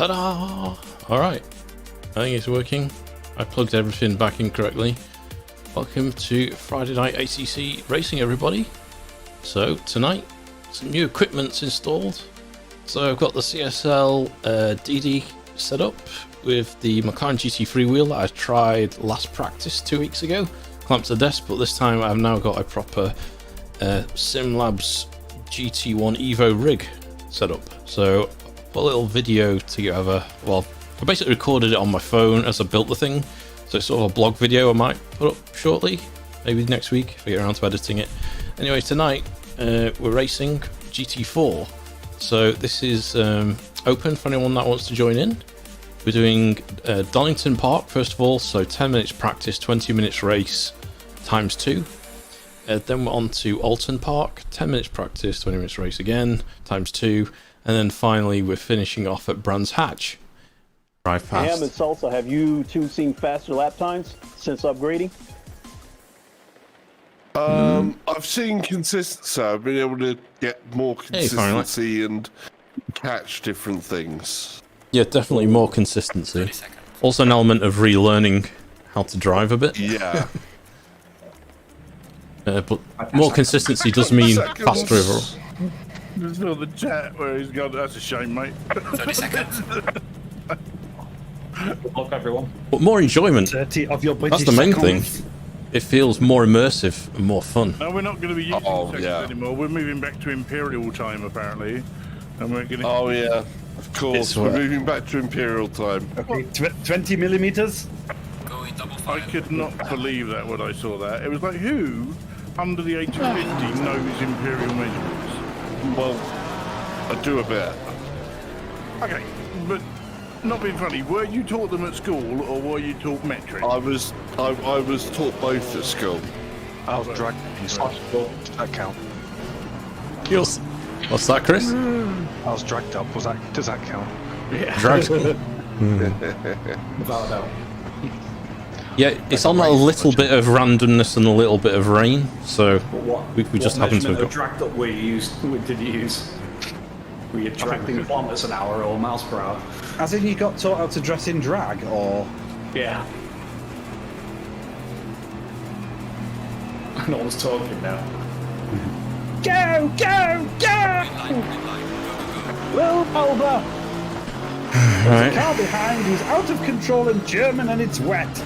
Ta-da! Alright, I think it's working. I plugged everything back in correctly. Welcome to Friday Night ACC Racing, everybody. So, tonight, some new equipment's installed. So I've got the CSL DD set up with the McLaren GT3 wheel that I tried last practice 2 weeks ago. Clamped to the desk, but this time I've now got a proper SimLabs GT1 Evo rig set up. So a little video together. Well, I basically recorded it on my phone as I built the thing, so it's sort of a blog video I might put up shortly, maybe next week if I get around to editing it. Anyway, tonight we're racing GT4, so this is open for anyone that wants to join in. We're doing Donington Park first of all, so 10 minutes practice, 20 minutes race times 2. Then we're on to Oulton Park, 10 minutes practice, 20 minutes race again times 2. And then finally, we're finishing off at Brands Hatch. Drive past. Ham and Salsa, have you two seen faster lap times since upgrading? I've seen consistency. I've been able to get more consistency and catch different things. Yeah, definitely more consistency. Also an element of relearning how to drive a bit. Yeah. But more consistency does mean faster overall. Just feel the chat where he's gone, that's a shame, mate. 30 seconds. Good luck, everyone. But more enjoyment. 30 of your British That's the main seconds. thing. It feels more immersive and more fun. No, we're not going to be using seconds anymore. We're moving back to Imperial time, apparently. And we're going to... Oh, yeah. Of course. We're moving back to Imperial time. Okay, 20 millimeters. Going double I fire. could not believe that when I saw that. It was like, who under the age of 50 knows Imperial measurements? Well, I do a bit. Okay, but not being funny, were you taught them at school or were you taught metric? I was taught both at school. I was dragged up. Does that count? Yours. What's that, Chris? I was dragged up. Does that count? Yeah. Dragged. Without a doubt. Yeah, it's on a little bit of randomness and a little bit of rain, so we just happen to have got... dragged up did you use? Were you tracking kilometers an hour or miles per hour? As in you got taught how to dress in drag, or... Yeah. No one's talking now. Go, go, go! Move over! The car behind is out of control and German and it's wet.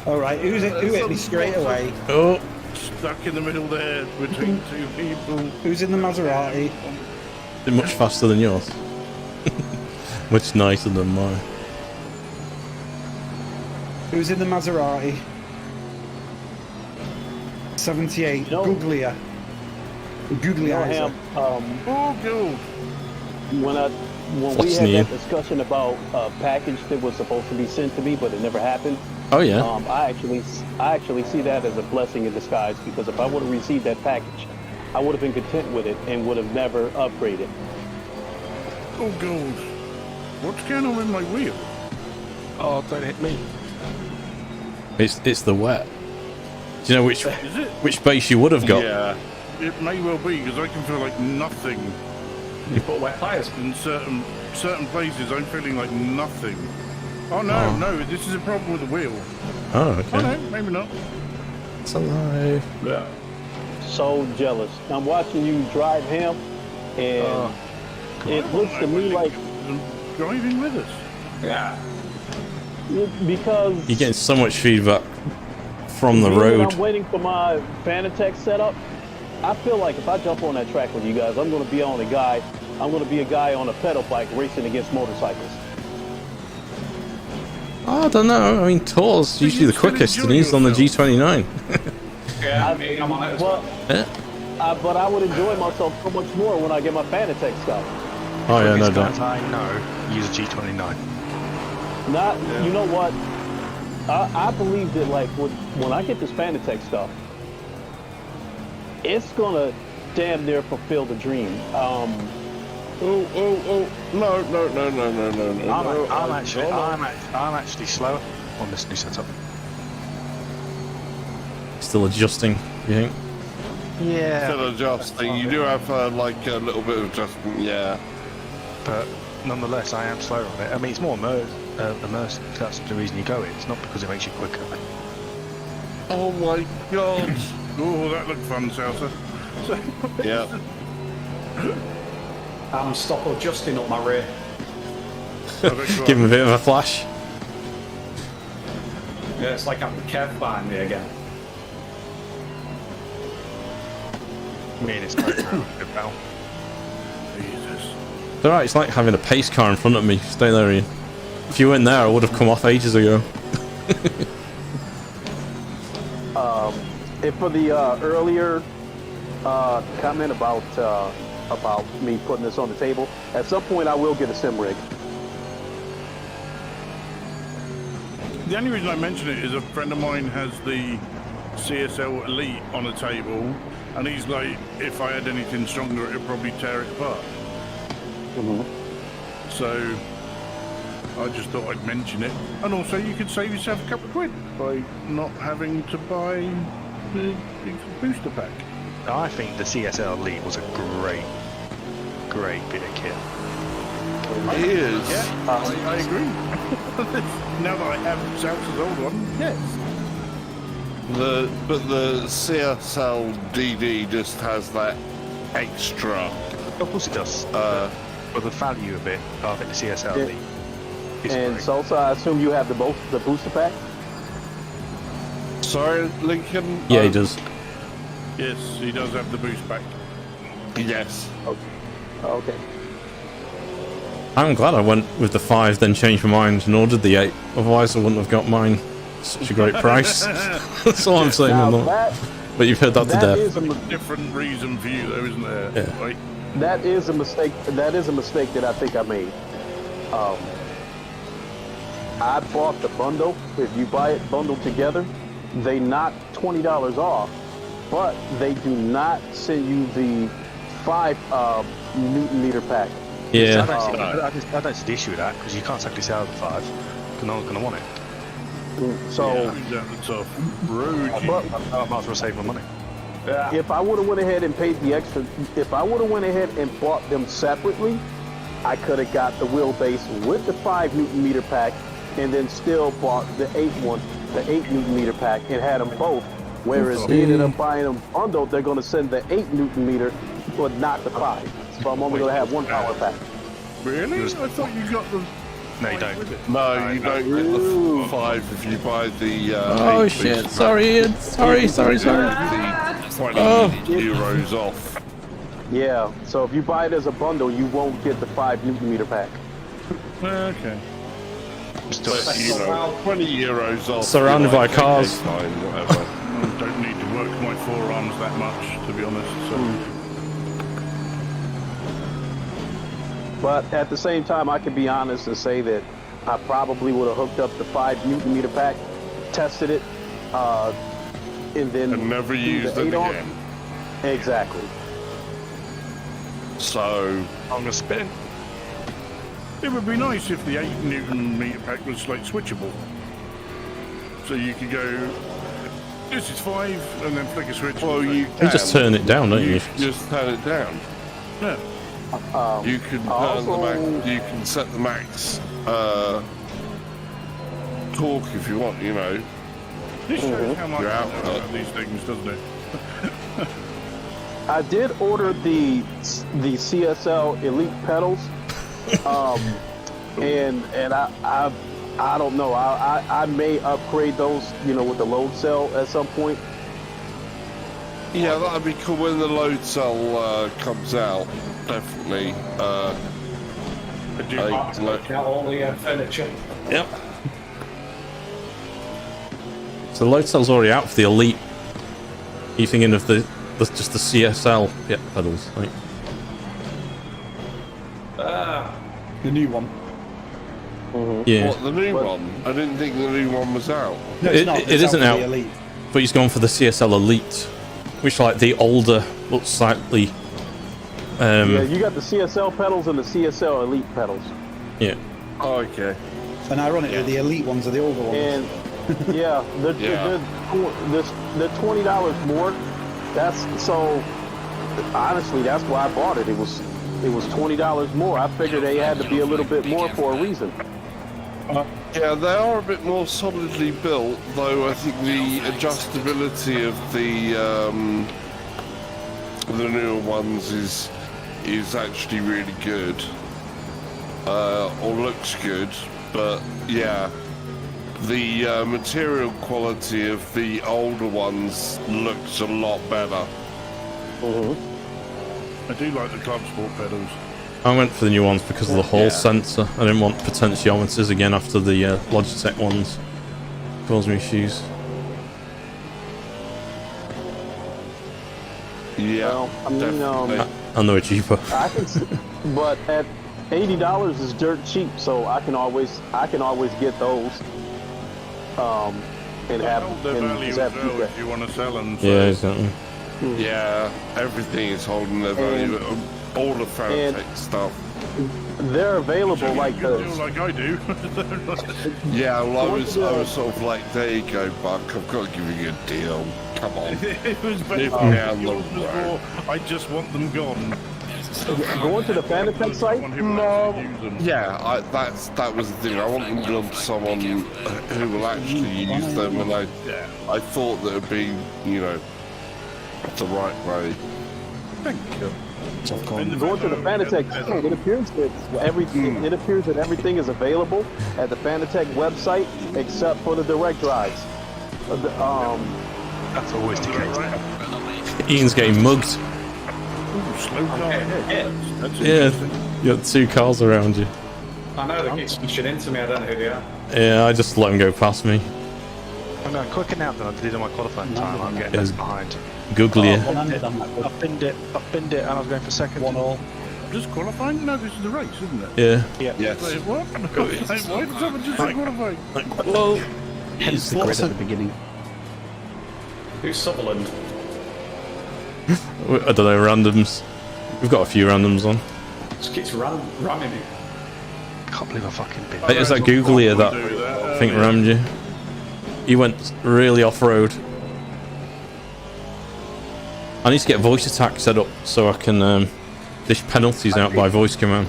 Alright, who hit me straight away? Oh, Stuck in the middle there between two people. Who's in the Maserati? they're much faster than yours. Much nicer than mine. Who's in the Maserati? 78. No. Googlia. Ham, Oh, good. when we What's had new? that discussion about a package that was supposed to be sent to me, but it never happened. Oh yeah. I actually see that as a blessing in disguise, because if I would have received that package, I would have been content with it and would have never upgraded. Oh, God. What's going on with my wheel? Oh, don't hit me. It's the wet. Do you know Is it? which base you would have got? Yeah. It may well be, because I can feel like nothing. You put wet tires. In certain places, I'm feeling like nothing. Oh, no, no, this is a problem with the wheel. Oh, Oh, okay. no, maybe not. It's alive. Yeah. So jealous. I'm watching you drive him, and it looks to me like Driving with us. Yeah. because You're getting so much feedback from the when road. I'm waiting for my Fanatec setup, I feel like if I jump on that track with you guys, I'm going to be a guy on a pedal bike racing against motorcycles. I don't know. I mean, Tor's usually the quickest, and he's on the G29. Yeah, I'm on it as well. Yeah. But I would enjoy myself so much more when I get my Fanatec stuff. Oh yeah, no Guys, doubt. I know. Use a G29. You know what? I believe that like when I get this Fanatec stuff, it's gonna damn near fulfill the dream. No. I'm actually slower on this new setup. Still adjusting, you think? Yeah. Still adjusting. You do have like a little bit of adjustment, yeah. but nonetheless, I am slower on it. I mean, it's more immersive. That's the reason you go it. It's not because it makes you quicker. Oh my god! Oh, that looked fun, Sousa. Yeah. I'm stop adjusting up my rear. Give him a bit of a flash. Yeah, it's like having Kev behind me again. Me and it's good pal. Jesus. It's alright, it's like having a pace car in front of me. Stay there, Ian. If you weren't there, I would have come off ages ago. And for the earlier comment about me putting this on the table, at some point I will get a sim rig. The only reason I mention it is a friend of mine has the CSL Elite on a table, and he's like, if I had anything stronger, it'd probably tear it apart. So I just thought I'd mention it, and also you could save yourself a couple of quid by not having to buy the booster pack. I think the CSL Elite was a great bit of kit. It is. Yeah, I agree. Now that I have Sousa's old one, yes. But the CSL DD just has that extra. Of course it does. But the value of it, the CSL Elite. And Sosa, I assume you have the booster pack? Sorry, Lincoln? Yeah, he does. Yes, he does have the boost pack. Yes. Okay. I'm glad I went with the 5, then changed my mind and ordered the 8. Otherwise, I wouldn't have got mine. Such a great price. That's all I'm saying on that. But you've heard that to death. Is a Different reason for you, though, isn't there? Yeah. Right? That is a mistake. That is a mistake that I think I made. I bought the bundle. If you buy it bundled together, they knock $20 off, but they do not send you the 5 Newton meter pack. Yeah. I don't see the issue with that because you can't actually sell the 5 because no one's going to want it. So, That's a rude. but I might as well save my money. if I would have went ahead and paid the extra, if I would have went ahead and bought them separately, I could have got the wheelbase with the 5 Newton meter pack, and then still bought the 8 Newton meter pack, and had them both. Whereas they ended up buying them bundled, they're going to send the 8 Newton meter, but not the 5. So I'm only going to have 1 power pack. Really? I thought you got the. No, you don't. No, you don't get the 5 if you buy the. Oh 8 shit! booster Sorry, Ian. Sorry. pack. The 20 euros off. Yeah, so if you buy it as a bundle, you won't get the 5 Newton meter pack. Okay. But, you know, 20 euros off. Surrounded by cars. Fine, whatever. I don't need to work my forearms that much, to be honest. So. But at the same time, I can be honest and say that I probably would have hooked up the 5 Newton meter pack, tested it, and then And never threw the used it 8 on. again. Exactly. So, I'm gonna spin. It would be nice if the 8 Newton meter pack was like switchable. So you could go, this is 5, and then flick a switch. well, you You just turn it down, don't you? You just turn it down. Yeah. You can turn the max. You can set the max torque if you want. You know. This shows how much You're you out know with about these things, doesn't it? I did order the CSL Elite pedals, and I don't know. I may upgrade those, you know, with the load cell at some point. Yeah, that'd be cool when the load cell comes out. Definitely. Count all the furniture. Yep. So the load cell's already out for the Elite. Are you thinking of just the CSL pedals? Like, The new one. yeah. What, the new one? I didn't think the new one was out. No, it's not. It It's isn't for out. the Elite. But he's gone for the CSL Elite, which like the older, looks slightly. Yeah, you got the CSL pedals and the CSL Elite pedals. Yeah. Oh, okay. And ironically, the Elite ones are the older ones. And yeah, the $20 more. That's so. Honestly, that's why I bought it. It was It was $20 more. I figured they had to be a little bit more for a reason. Yeah, they are a bit more solidly built, though I think the adjustability of the newer ones is actually really good, or looks good. But yeah, the material quality of the older ones looks a lot better. I do like the Club Sport pedals. I went for the new ones because of the Hall sensor. I didn't want potentiometers again after the Logitech ones. Caused me issues. Yeah, Well, I mean, And they were cheaper. I can, but at $80 is dirt cheap, so I can always get those. And have Hold their value as well if you want to sell them. So. Yeah, exactly. yeah, everything is holding their value. All the Fanatec stuff. They're available like Good this. deal like I do. Yeah, well, I was sort of like, there you go, Buck. I've got to give you a good deal. Come on. It was better down the yours was road. more, I just want them gone. Going to the Fanatec site? No. Yeah, that was the thing. I want them done to someone who will actually use them, and I thought that it'd be, you know, the right way. Thank you. Going to the Fanatec site, it appears that everything is available at the Fanatec website except for the direct drives. That's always the case. Ian's getting mugged. Ooh, slow car. That's Yeah, you got two cars around you. I know they keep smashing into me. I don't know who they are. Yeah, I just let them go past me. I'm going quicker now than I did on my qualifying time. I'm getting less behind. Googly. I've binned it, and I was going for second. 1-1. Just qualifying? No, this is the race, isn't it? Yeah. Yes. Wait, what? Why did someone just say qualifying? Well, Hence the grid at the beginning. Who's Sutherland? I don't know, randoms. We've got a few randoms on. Just keeps ramming me. I can't believe I fucking binned It was that Googly that I think rammed you. He went really off-road. I need to get voice attack set up so I can dish penalties out by voice command.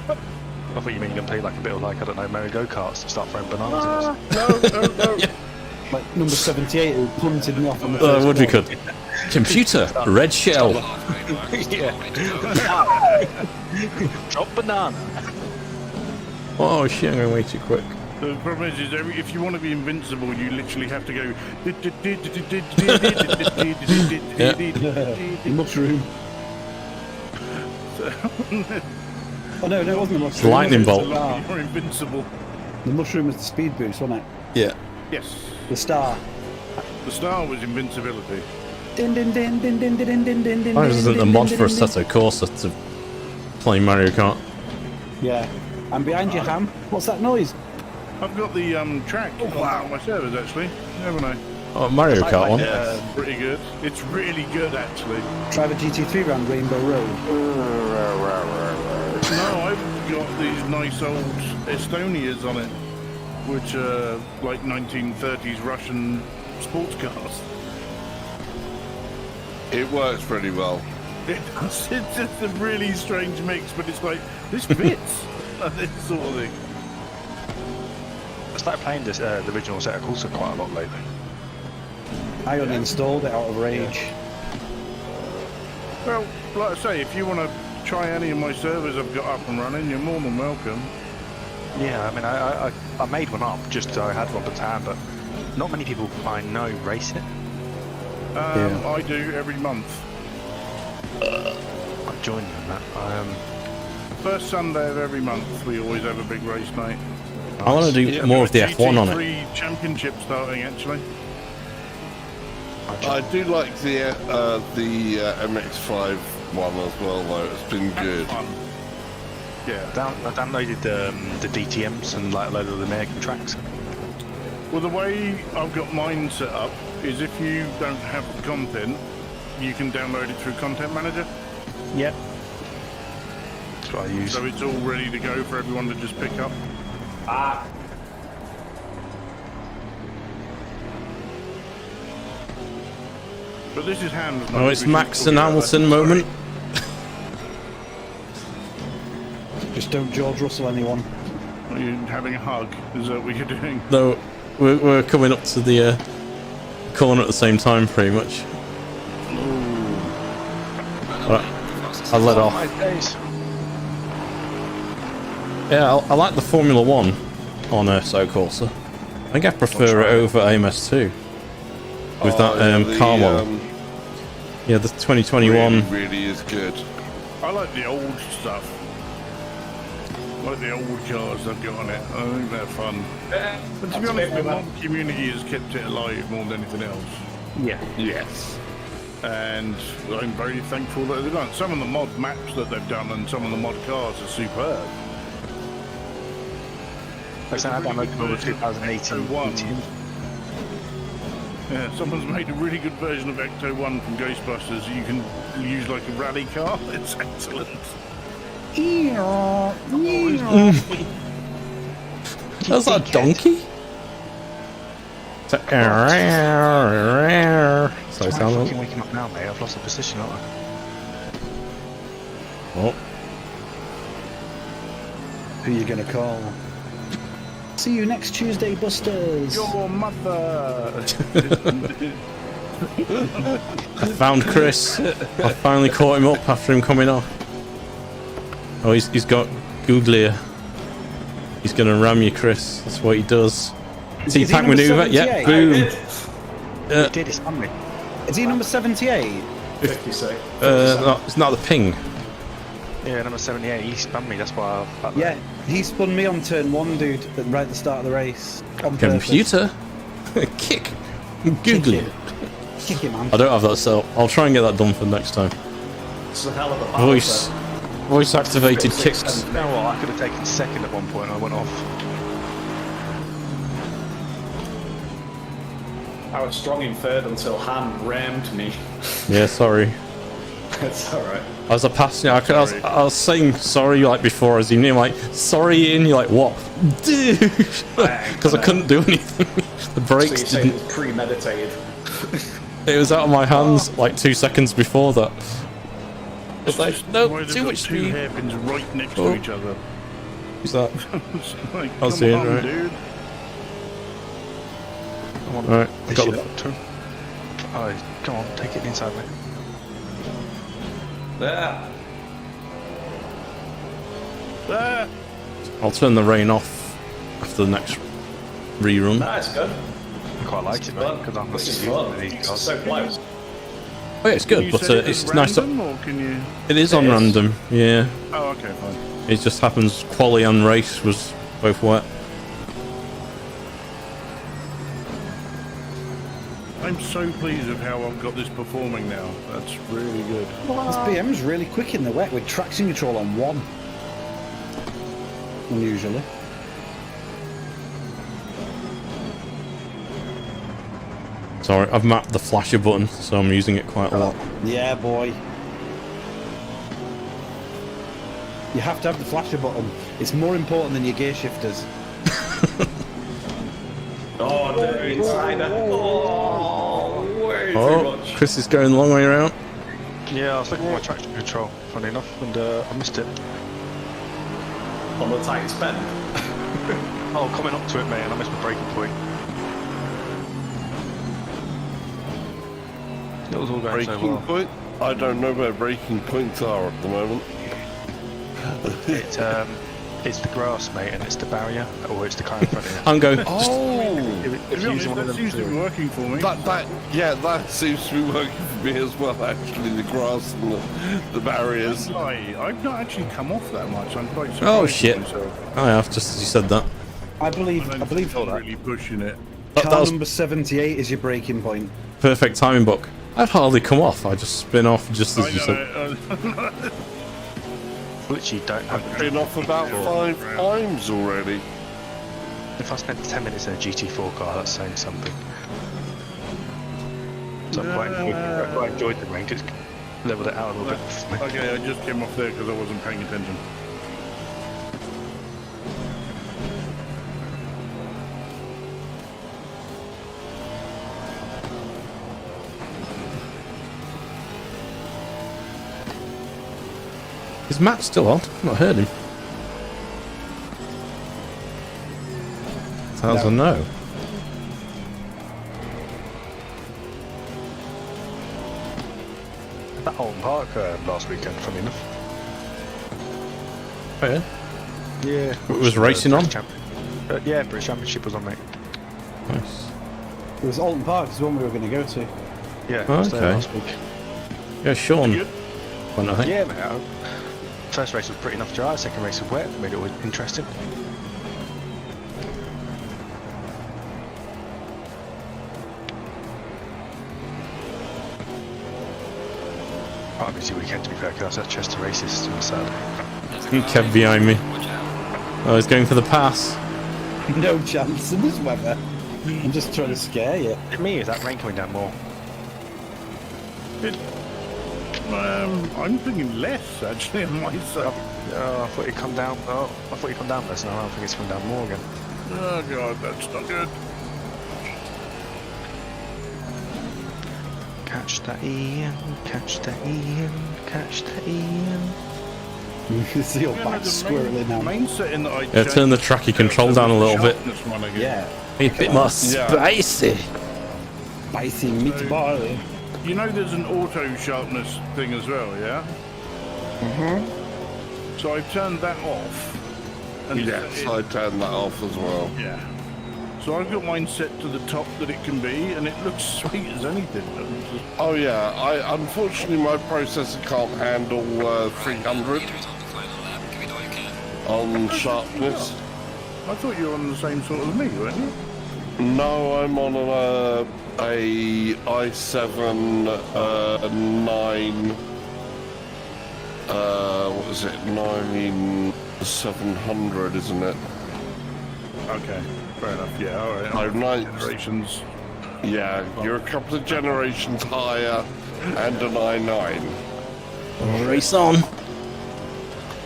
I thought you mean you're going to play like a bit of like, I don't know, Merry Go-Karts to start throwing bananas at us. No. Like number 78 who punted me off on the first What do we one. could? Computer, red shell. Yeah. Drop banana. Oh shit, I'm going way too quick. The problem is if you want to be invincible, you literally have to go. Mushroom. Oh no, it wasn't the mushroom. Lightning bolt. You're invincible. The mushroom was the speed boost, wasn't it? Yeah. Yes. The star. The star was invincibility. Din din din din din din din din din. Why isn't a mod for Assetto Corsa to play Mario Kart? Yeah. And behind you, Ham. What's that noise? I've got the track on my servers actually, haven't I? Oh, Mario Kart one. Yeah, pretty good. It's really good actually. Try the GT3 around Rainbow Road. No, I've got these nice old Estonias on it, which are like 1930s Russian sports cars. It works pretty well. It does. It's just a really strange mix, but it's like, this fits. This sort of thing. I started playing this, the original set of Corsa quite a lot lately. I uninstalled it out of rage. Well, like I say, if you want to try any of my servers I've got up and running, you're more than welcome. Yeah, I mean, I made one up just so I had one to hand, but not many people I know race it. I do every month. I joined you on that. First Sunday of every month, we always have a big race night. I want to do more of the F1 on it. GT3 Championship starting actually. I do like the MX-5 one as well, though. It's been good. Fun. Yeah. I downloaded the DTMs and like a load of the American tracks. Well, the way I've got mine set up is if you don't have the content, you can download it through Content Manager. Yep. That's what I use. So it's all ready to go for everyone to just pick up. But this is Ham's. Oh, it's Max and Hamilton moment. Just don't George Russell anyone. Are you having a hug? Is that what you're doing? No, we're coming up to the corner at the same time, pretty much. Right, I'll let off. Yeah, I like the Formula 1 on So Corsa. I think I prefer it over AMS2 with that car model. Yeah, the 2021 really is good. I like the old stuff. I like the old cars they've got on it. I think they're fun. But to be honest, the mod community has kept it alive more than anything else. Yeah. Yes. And I'm very thankful that they've done. Some of the mod maps that they've done and some of the mod cars are superb. I downloaded the 2018. Yeah, someone's made a really good version of Ecto 1 from Ghostbusters. You can use like a rally car. It's excellent. That's a donkey? So I'm fucking waking up now, mate. I've lost the position, aren't I? Oh. Who you gonna call? See you next Tuesday, Busters. Your mother! I found Chris. I finally caught him up after him coming off. Oh, he's got Googlier. He's gonna ram you, Chris. That's what he does. T-pack maneuver. Yep, boom. He did, it's on me. Is he number 78? 56. No, it's not the ping. Yeah, number 78. He spammed me. That's why I. Yeah, he spun me on turn 1, dude, right at the start of the race. On Computer. Kick. Googly. Kick it, man. I don't have that set up. I'll try and get that done for next time. It's a hell of a balance. Voice activated kicks. You know what? I could have taken second at one point. I went off. I was strong in third until Han rammed me. Yeah, sorry. It's alright. As I passed you, I was saying sorry like before as you knew, like, sorry, and you're like, what? Dude! Because I couldn't do anything. The brakes So didn't. it was premeditated. It was out of my hands like 2 seconds before that. It's like, no, Why they've too got much two speed. hairpins right next Oh. to each other. Who's that? It's like, I'll see it, come on, right. dude. Come on. Alright, I got Shit. the. Oh, come on, take it inside me. There. Ah! I'll turn the rain off after the next rerun. Nah, it's good. I quite liked it, mate, because I'm This is used fun. to these It's cars. so close. Oh yeah, it's Can good, you but set it it's as nice to. random, or can you... It is on It is. random, yeah. Oh, okay, fine. It just happens quali and race was both wet. I'm so pleased with how I've got this performing now. That's really good. This BM's really quick in the wet with traction control on 1. Unusually. Sorry, I've mapped the flasher button, so I'm using it quite a lot. Yeah, boy. You have to have the flasher button. It's more important than your gear shifters. Oh, the insider. Oh, way too Oh, much. Chris is going the long way around. Yeah, I was looking for my traction control, funny enough, and I missed it. On the tight spend. Oh, coming up to it, mate, and I missed my braking point. It was all going so Breaking well. point? I don't know where breaking points are at the moment. It's the grass, mate, and it's the barrier, or it's the car in front of you. I'm going. Oh! If you're using one of That them seems to be two. working for me. That seems to be working for me as well, actually, the grass and the barriers. I've not actually come off that much. I'm quite surprised. Oh with shit! myself. I have just as you said that. I believe I'm really pushing it. That car was number 78 is your braking point. perfect timing, Buck. I'd hardly come off. I just spin off just as you said. Literally don't have I've been off about 5 times already. If I spent 10 minutes in a GT4 car, that's saying something. So I quite enjoyed the range. It's leveled it out a little bit. for me. Okay, I just came off there because I wasn't paying attention. Is Matt still on? I've not heard him. Sounds a no. That Oulton Park last weekend, funny enough. Oh, yeah. Yeah. It was racing on? Yeah, British Championship was on, mate. Nice. It was Oulton Park, is the one we were going to go to. Yeah, Oh, I was there okay. last week. Yeah, Sean. Won, I think. Yeah, mate. First race was pretty enough dry, second race was wet, made it interesting. Quite a busy weekend to be fair, because I was at Chester races on Saturday. He kept behind me. Oh, he's going for the pass. No chance in this weather. I'm just trying to scare you. To me, is that rain coming down more? I'm thinking less actually on my side. Oh, I thought it'd come down. Oh, I thought it'd come down less. No, I don't think it's coming down more again. Oh god, that's not good. Catch that Ian, catch that Ian, catch that Ian. You can see your back squirreling now. Main setting that I Yeah, turn the tracky control down a little bit. Yeah. Be a bit more spicy. Spicy meatball. You know there's an auto sharpness thing as well, yeah? So I've turned that off. And Yes, I turned that off as well. Yeah. So I've got mine set to the top that it can be, and it looks sweet as anything. Oh yeah, unfortunately my processor can't handle 300 on sharpness. I thought you were on the same sort as me, weren't you? No, I'm on a i7 9. What is it? 9700, isn't it? Okay, fair enough. Yeah, all right. Oh, nine generations. Yeah, you're a couple of generations higher and an i9. Race on.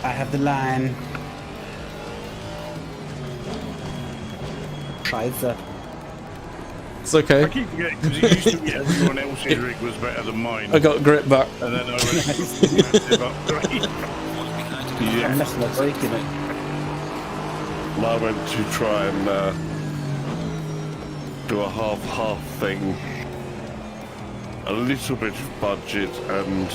I have the line. Scheiße. It's okay. I keep forgetting because it used to be everyone else's rig was better than mine. I got grip back. And then I went massive upgrade. I'm messing up breaking it. And I went to try and do a half-half thing. A little bit of budget and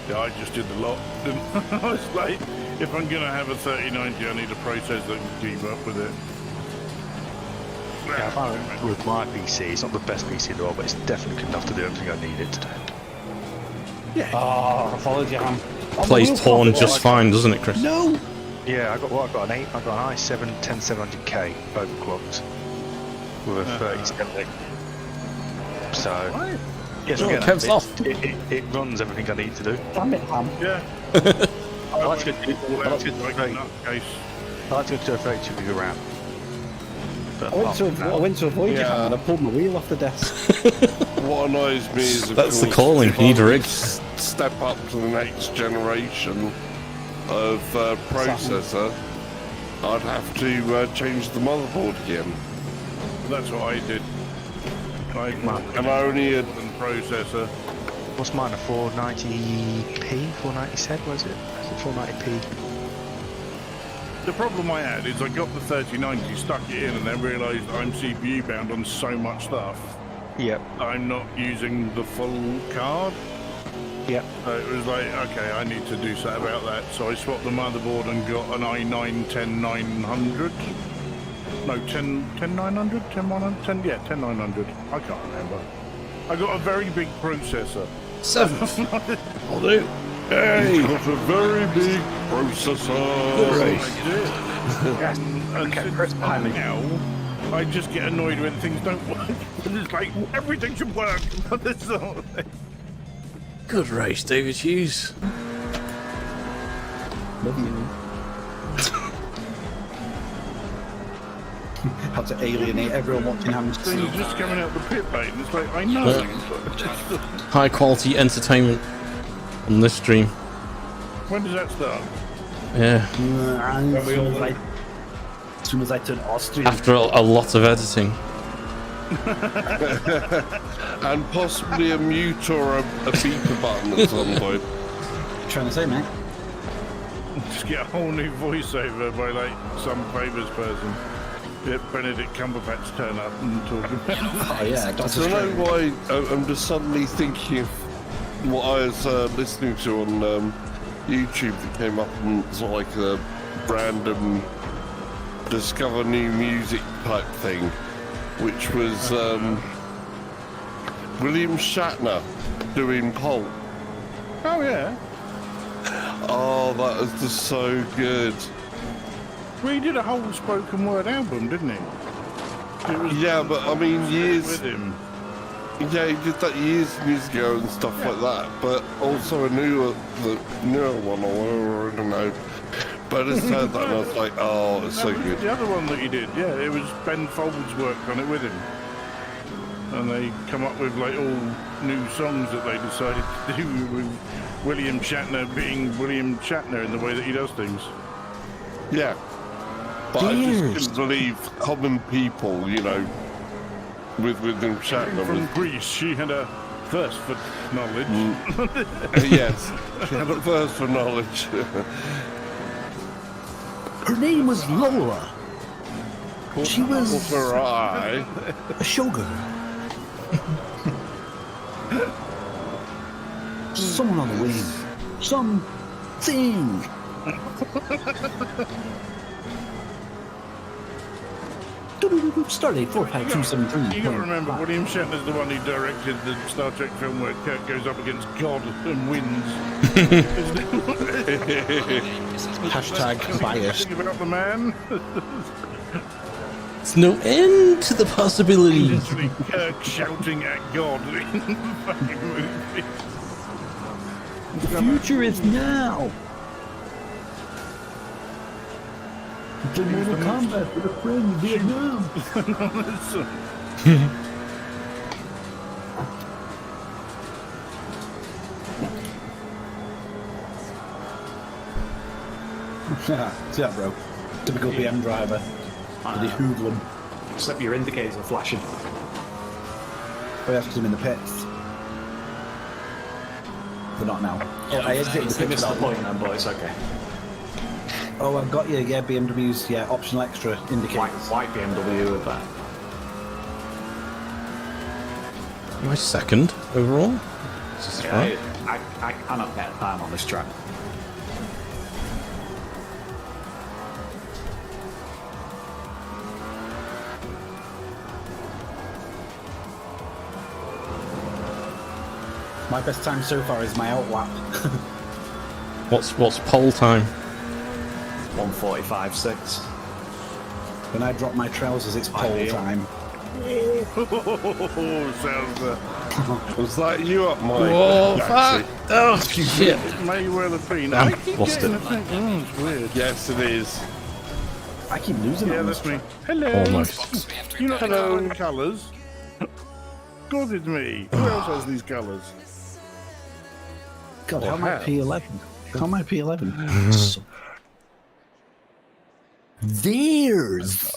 Yeah, I just did the lot. Didn't I? I was like, if I'm going to have a 3090, I need a processor that can keep up with it. Yeah, I find with my PC, it's not the best PC in the world, but it's definitely good enough to do everything I need it to do. Yeah. Oh, apology, Ham. Plays porn just fine, doesn't it, Chris? No! Yeah, I got an i7 10700K overclocked with a 37. So, yes, again, Kev's off. it runs everything I need to do. Damn it, Ham. Yeah. I like to go to a 32 gig RAM. I went to avoid you, Ham, and I pulled my wheel off the desk. what annoys me is of That's the course, calling. if You need a I rig. step up to the next generation of processor, I'd have to change the motherboard again. That's what I did. And I only had processor. What's mine, a 490p? 490 said, was it? Is it 490p? The problem I had is I got the 3090, stuck it in, and then realised I'm CPU bound on so much stuff. Yep. I'm not using the full card. Yep. So it was like, okay, I need to do something about that. So I swapped the motherboard and got an i9 10900. No, 10900? 10900? Yeah, 10900. I can't remember. I got a very big processor. 7. I'll do. Hey, got a very big processor. And since now, I just get annoyed when things don't work. And it's like, everything should work. This sort of thing. Good race, David Hughes. Love you. How to alienate everyone watching Ham's So you're just coming out the pit lane. It's like, I know. High quality entertainment on this stream. When does that start? Yeah. As soon as I turn Austrian. After a lot of editing. And possibly a mute or a beeper button at some point. What are you trying to say, mate? Just get a whole new voiceover by like some famous person. Get Benedict Cumberbatch turn up and talk about. Oh yeah, I Doctor don't know Strange. why I'm just suddenly thinking of what I was listening to on YouTube that came up and it's like a random discover new music type thing, which was William Shatner doing Pulp. Oh yeah. Oh, that was just so good. Well, he did a whole spoken word album, didn't he? It was Yeah, but I mean years. with him. Yeah, he did that years and years ago and stuff like that. But also the newer one or whatever, I don't know. But I just heard that and I was like, oh, it's so That was good. the other one that he did, yeah, it was Ben Folds worked on it with him. And they come up with like all new songs that they decided to do with William Shatner being William Shatner in the way that he does things. Yeah. But I just couldn't believe common people, you know, with them Shatner. From Greece, she had a thirst for knowledge. Yes, she had a thirst for knowledge. Her name was Lola. She was For I. a showgirl. Someone on the wing. Something. Stardate 4-pack-273. You got to remember, William Shatner's the one who directed the Star Trek film where Kirk goes up against God and wins. Hashtag biased. Think about the man. There's no end to the possibility. Literally Kirk shouting at God in the fucking movie. The future is now. The Mortal Kombat with a friend in Vietnam. See that, bro? Typical BM driver. The hoodlum. Except your indicators are flashing. Oh, yeah, because I'm in the pits. But not now. Oh, I exited the I pits missed the without point then, but it's okay. Oh, I've got you. Yeah, BMW's, yeah, optional extra indicators. White BMW with that. My second overall. This is fun. I cannot get time on this track. My best time so far is my outlap. What's pole time? 1:45.6. When I drop my trousers, it's pole Ideal. time. Sounds Was that you up, Mike? Whoa, Jackson? fuck! Oh, shit! it may well have been. Damn, I keep lost getting it. the thing. Oh, it's weird. Yes, it is. I keep losing Yeah, on that's this me. track. Hello. Almost. You know hello colours. Of course it's me. Who else has these colours? God, Or how am I have. P11? How am I P11? So- There's.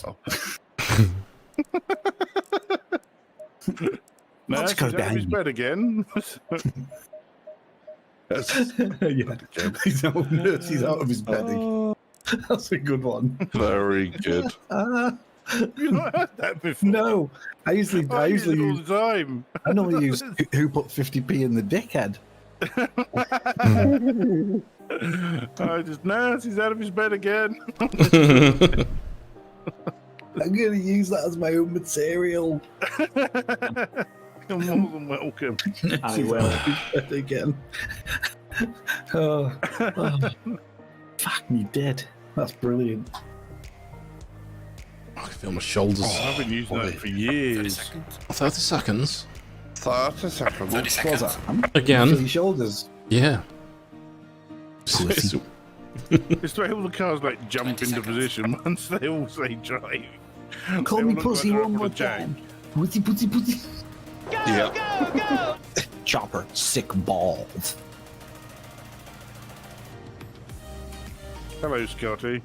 No, Let's he's go out of his down. bed again. Yeah. He's out of his bed. That's a good one. Very good. You've not had that before. No, I usually I use it all use. the time. I normally use who put 50p in the dickhead. I just he's out of his bed again. I'm gonna use that as my own material. You're more than welcome. I will. Bed again. Oh, fuck me dead. That's brilliant. I can feel my shoulders. I've been using that for years. 30 seconds. 30 seconds. What's that? Feel Again. your shoulders. Yeah. It's the way all the cars like jump into position once they all say drive. Call They me all look pussy like they're one up more on a jack. time. Pussy, pussy, pussy. Yeah. Chopper, sick balls. Hello, Scotty.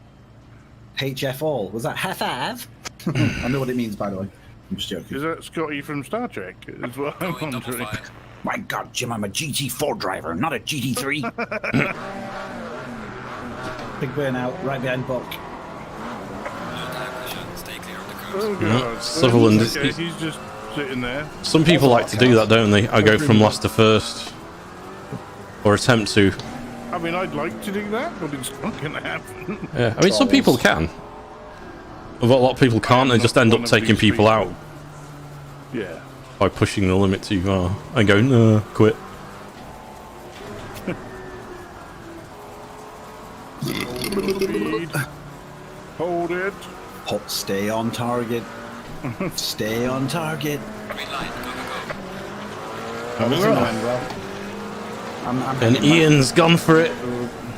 HF all. Was that half half? I know what it means, by the way. I'm just joking. Is that Scotty from Star Trek? Is what I'm wondering. My God, Jim, I'm a GT4 driver, not a GT3. Big burnout, right behind Buck. Oh, Yeah, God. Sutherland is- Okay, he's just sitting there. Some people like to do that, don't they? I go from last to first. Or attempt to. I mean, I'd like to do that, but it's not going to happen. Yeah, I mean, some people can. But a lot of people can't and just end up taking people out Yeah. by pushing the limit too far and going, no, quit. Speed. Hold it. Stay on target. Stay on target. I'm And Ian's gone for it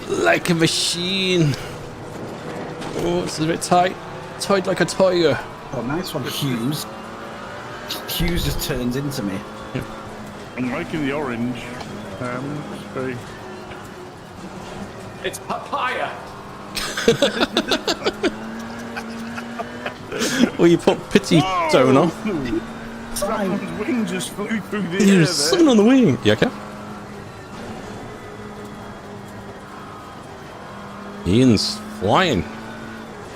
like a machine. Oh, it's a bit tight. Tight like a tiger. Oh, nice one, Hughes. Hughes just turns into me. I'm liking the orange. So It's papaya. Well, you put pity tone on. someone's wing just flew through the air There's there. something on the wing. Yeah, okay. Ian's flying.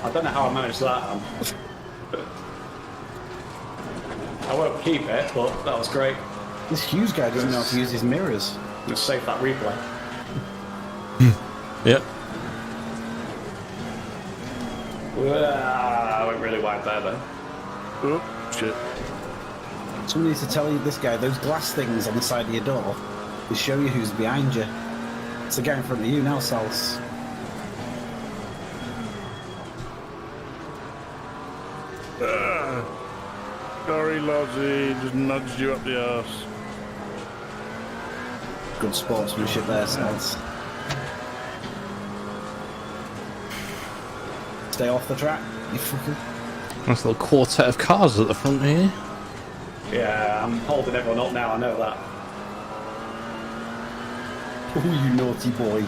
I don't know how I managed that. I won't keep it, but that was great. This Hughes guy doesn't know how to use his mirrors. Just save that replay. Yep. I went really wide there, though. Oh, shit. Someone needs to tell you this guy, those glass things on the side of your door, they show you who's behind you. It's the guy in front of you now, Sals. Sorry, Lozzie, just nudged you up the arse. Good sportsmanship there, Sals. Stay off the track, you fucker. Nice little quartet of cars at the front here. Yeah, I'm holding everyone up now, I know that. Oh, you naughty boy.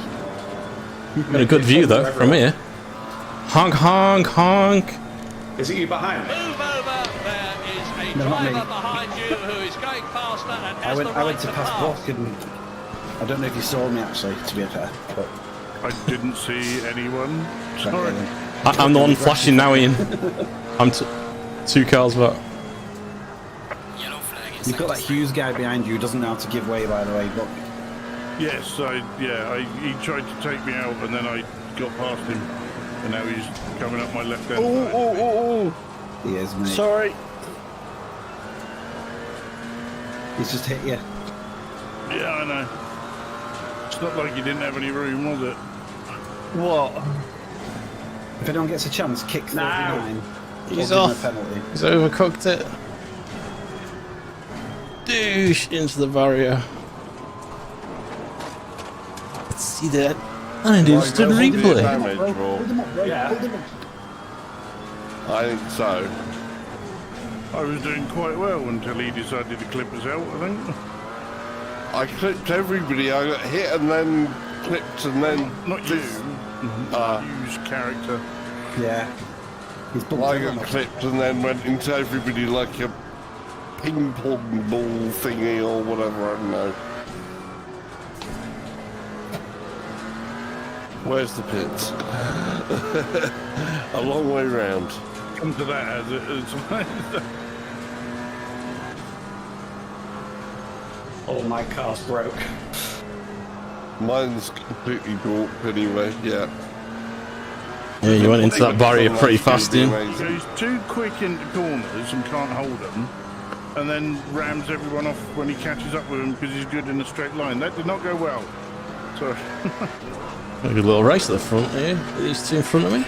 Got a good view though from here. Honk, honk, honk. Is it you behind me? Move over, there is a No, not me. driver behind you who is going faster and has the I right went to to pass pass. Buck and I don't know if you saw me actually, to be fair, but I didn't see anyone. Sorry. I'm the one flashing now, Ian. I'm two cars back. you've got that Hughes guy behind you who doesn't know how to give way, by the way, but Yes, he tried to take me out and then I got past him. And now he's coming up my left hand side. he is, mate. Sorry. He's just hit you. Yeah, I know. It's not like you didn't have any room, was it? What? If anyone gets a chance, kick 39. He's or give him off. a penalty. He's overcooked it. Douche into the barrier. Let's see that. An instant replay. Damage, Rob. Hold him up, bro. Yeah. Hold him up. I think so. I was doing quite well until he decided to clip us out, I think. I clipped everybody. I got hit and then clipped and then... Not you. Use character. Yeah. He's bumped I everyone got up. clipped and then went into everybody like a ping pong ball thingy or whatever, I don't know. Where's the pits? A long way round. Come to that as it is. Oh, my car's broke. Mine's completely broke anyway, yeah. Yeah, you went into that barrier pretty fast, Ian. So he's too quick into corners and can't hold them, and then rams everyone off when he catches up with them because he's good in a straight line. That did not go well. Sorry. A good little race at the front here. These two in front of me.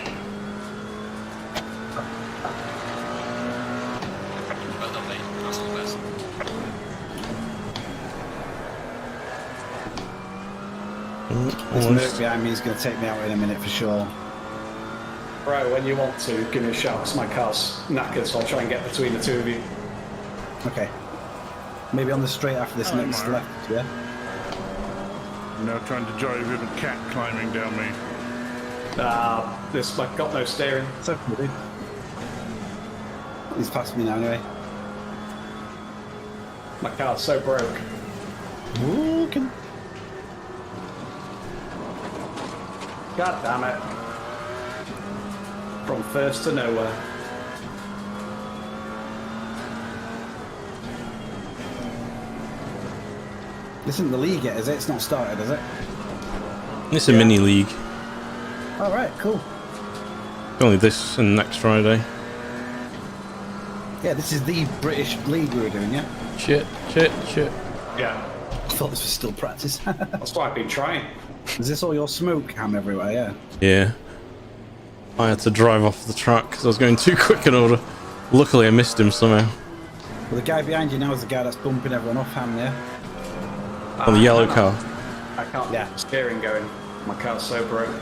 This Merc behind me is going to take me out in a minute for sure. Right, when you want to, give me a shout, 'cause my car's knackered, so I'll try and get between the two of you. Okay. Maybe on the straight after this next Mark. left, yeah? I'm now trying to drive with a cat climbing down me. This, like, got no steering. It's okay, dude. He's past me now anyway. My car's so broke. Walking. God damn it. From first to nowhere. This isn't the league yet, is it? It's not started, is it? It's a mini league. All right, cool. Only this and next Friday. Yeah, this is the British league we were doing, yeah? Shit. Yeah. I thought this was still practice. That's why I've been trying. Is this all your smoke ham everywhere, yeah? Yeah. I had to drive off the track because I was going too quick in order. Luckily, I missed him somehow. Well, the guy behind you now is the guy that's bumping everyone off ham, yeah? On the yellow car. I can't get the steering going. My car's so broke.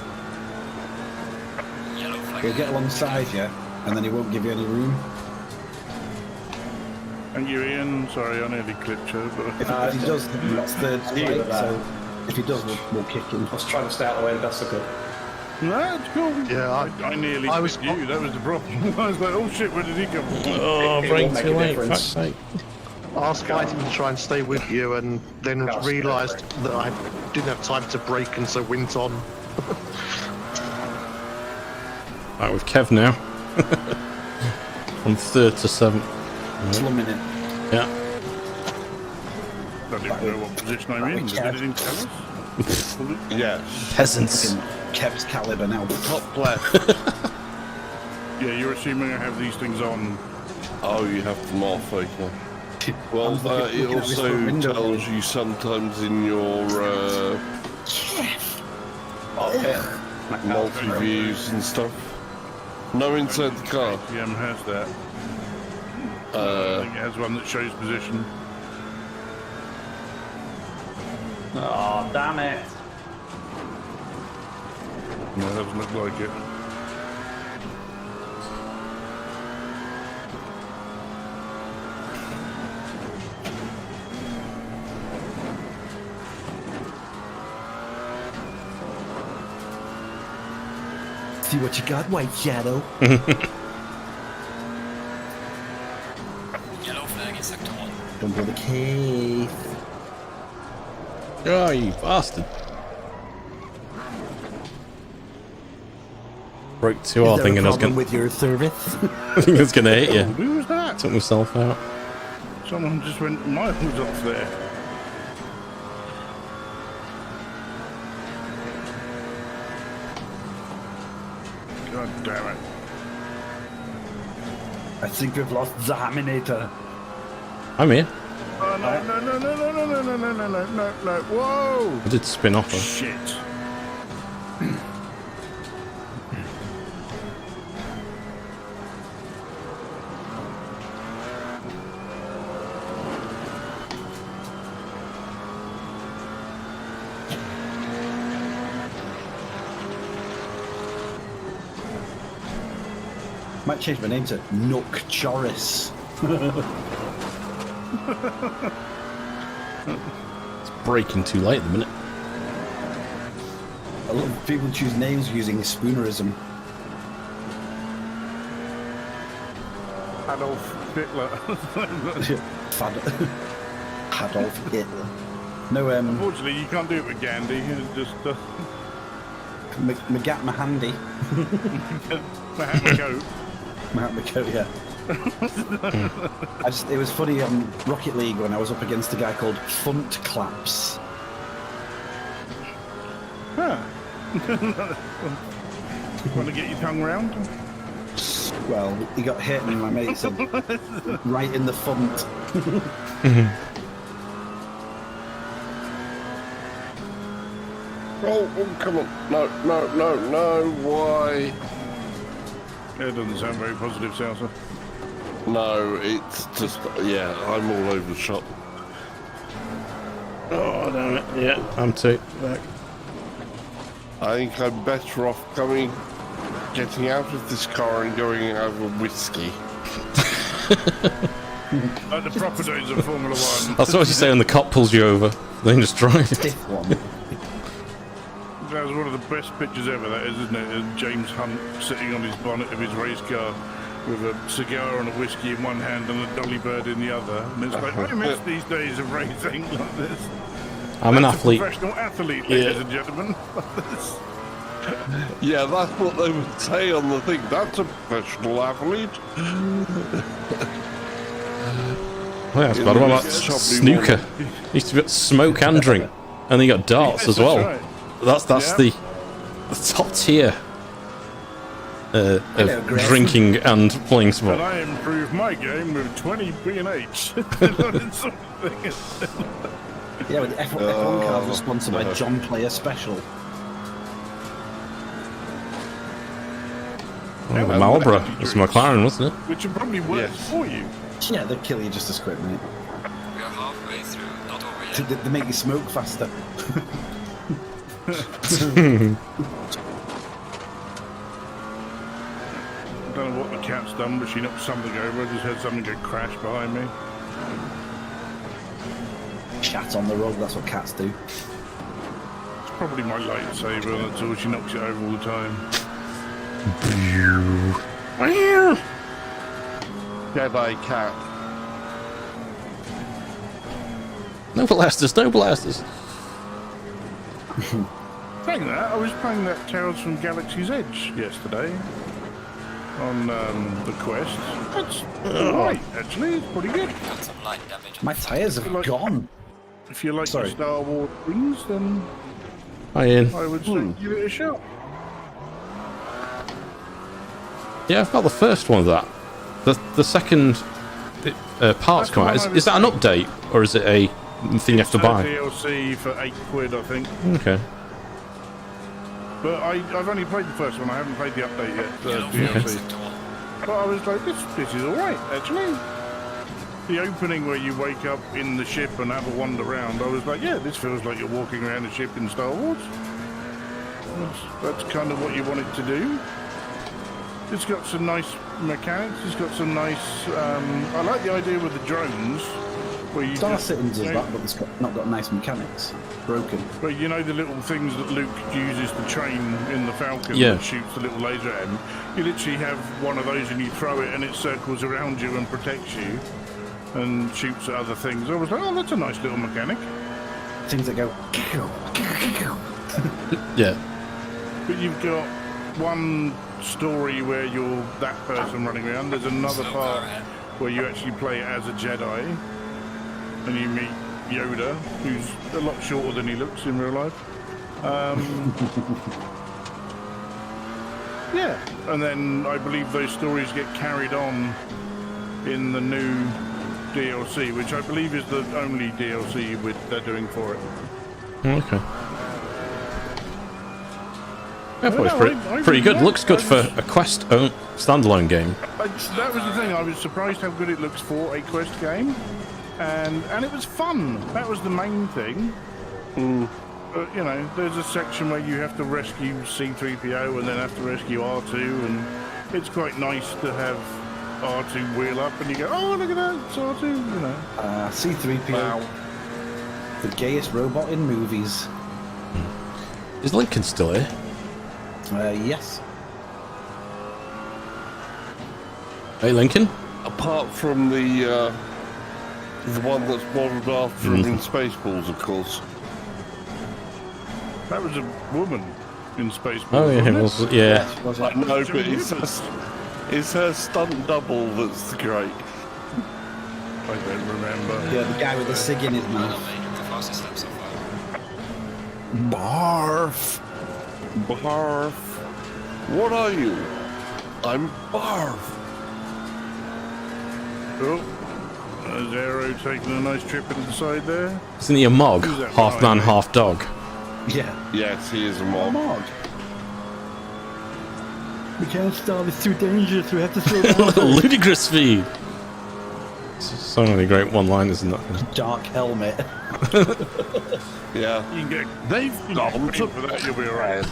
He'll get alongside you, and then he won't give you any room. Thank you, Ian. Sorry, I nearly clipped you, but If he does, that's third straight, so if he does, we'll kick him. I was trying to stay out of the way the best I could. no, it's cool. Yeah, I nearly I was- clipped you. That was the problem. I was like, oh shit, where did he come from? Oh, It brain won't make too a late, difference. fuck's sake. I was fighting to try and stay with you, and then realised that I didn't have time to brake, and so went on. Right, with Kev now. From 3rd to 7th. Slumming it. Yeah. I don't even know what position I'm in. Does anything tell us? Yes. Peasants. Fucking Kev's caliber now. Top left. Yeah, you're assuming I have these things on. Oh, you have them off, okay. Well, I'm looking it at this also front window. tells you sometimes in your multi-views and stuff. No inside the car. ATM has that. I think it has one that shows position. Oh, damn it. No, it doesn't look like it. See what you got, White Shadow. Yellow flag in sector 1. Don't go the cave. Oh, you bastard. Broke too hard thinking I was going to... with your service? I think I was going to hit you. Who was that? Took myself out. Someone just went miles off there. God damn it. I think we've lost the Haminator. I'm here. Oh, no. Whoa! I did spin off her. Shit. Might change my name to Nook Choris. It's breaking too late at the minute. A lot of people choose names using spoonerism. Adolf Hitler. Adolf Hitler. No, Unfortunately, you can't do it with Gandhi. It's just Mahatma Handy. Mahatma Coat. Mahatma Coat, yeah. It was funny on Rocket League when I was up against a guy called Funt Claps. Huh. Want to get your tongue round? Well, he got hit and my mate said, right in the funt. Oh, come on. No, why? That doesn't sound very positive, Salsa. No, it's just, yeah, I'm all over the shop. Oh, damn it. Yeah, I'm too. Back. I think I'm better off getting out of this car and going over whiskey. Like the proper days of Formula 1. That's what you say when the cop pulls you over. Then just drive. Stiff one. That was one of the best pictures ever, that is, isn't it? James Hunt sitting on his bonnet of his race car with a cigar and a whiskey in one hand and a dolly bird in the other. And it's like, I miss these days of racing like this. I'm an That's a athlete. professional athlete, ladies and gentlemen. Yeah, that's what they would say on the thing. That's a professional athlete. Well, that's bad. What about snooker? Used to be smoke and drink, and then you got darts as well. Right. That's the top tier of drinking and playing And sport. I improved my game with 20 B&H. Yeah, with the F1 cars were sponsored by John Player Special. Oh, the Marlboro. It's McLaren, wasn't it? Which would probably work for you. Yeah, they'll kill you just as quick, mate. We are halfway through, not over yet. They make you smoke faster. I don't know what the cat's done, but she knocked something over. I just heard something get crashed behind me. Chat on the road, that's what cats do. It's probably my lightsaber, that's all. She knocks it over all the time. Jedi cat. No blasters, no blasters. Saying that, I was playing that Tales from Galaxy's Edge yesterday on the Quest. That's alright, actually. It's pretty good. Got some light damage. My tyres have Like- gone. If you like Sorry. the Star Wars things, then Hi, Ian. I would say give it a shot. Yeah, I've got the first one of that. The second part's That's come out. the one I Is that an update, or is it a thing you have to buy? DLC for £8, I think. Okay. But I've only played the first one. I haven't played the update yet. The DLC. But I was like, this is all right, actually. The opening where you wake up in the ship and have a wander around, I was like, yeah, this feels like you're walking around a ship in Star Wars. That's kind of what you want it to do. It's got some nice mechanics. It's got some nice. I like the idea with the drones, where you Star just, Citizens you is know, that, but it's not got nice mechanics. Broken. but you know the little things that Luke uses to train in the Falcon Yeah. that shoots the little laser at him. You literally have one of those and you throw it and it circles around you and protects you and shoots at other things. I was like, oh, that's a nice little mechanic. Things that go. Yeah. But you've got one story where you're that person running around. There's another part where you actually play as a Jedi and you meet Yoda, who's a lot shorter than he looks in real life. Yeah, and then I believe those stories get carried on in the new DLC, which I believe is the only DLC they're doing for it. Okay. I thought it was No, I pretty good. yeah, Looks good I for just- a Quest standalone game. That was the thing. I was surprised how good it looks for a Quest game, and it was fun. That was the main thing. But you know, there's a section where you have to rescue C-3PO and then have to rescue R2, and it's quite nice to have R2 wheel up and you go, oh look at that, it's R2. You know. C-3PO. The gayest robot in movies. Is Lincoln still here? Yes. Hey, Lincoln? Apart from the one that's modeled after him in Spaceballs, of course. That was a woman in Spaceballs. Oh, yeah, it wasn't was, yeah. Was I it? know, but it's her stunt double that's great. I don't remember. Yeah, the guy with the cig in his mouth. The fastest lap so far. Barf. Barf. What are you? I'm Barf. Oh, there's Aero taking a nice trip inside there. Isn't he a Mog? Who's that Half man, behind me? half dog. Yeah. Yes, he is a mob. Mog. We can't stop, it's too dangerous, we have to slow down. Ludicrous speed! So many great one-liners in that. Dark helmet. Yeah. You can get They've gone to for that, you'll be alright.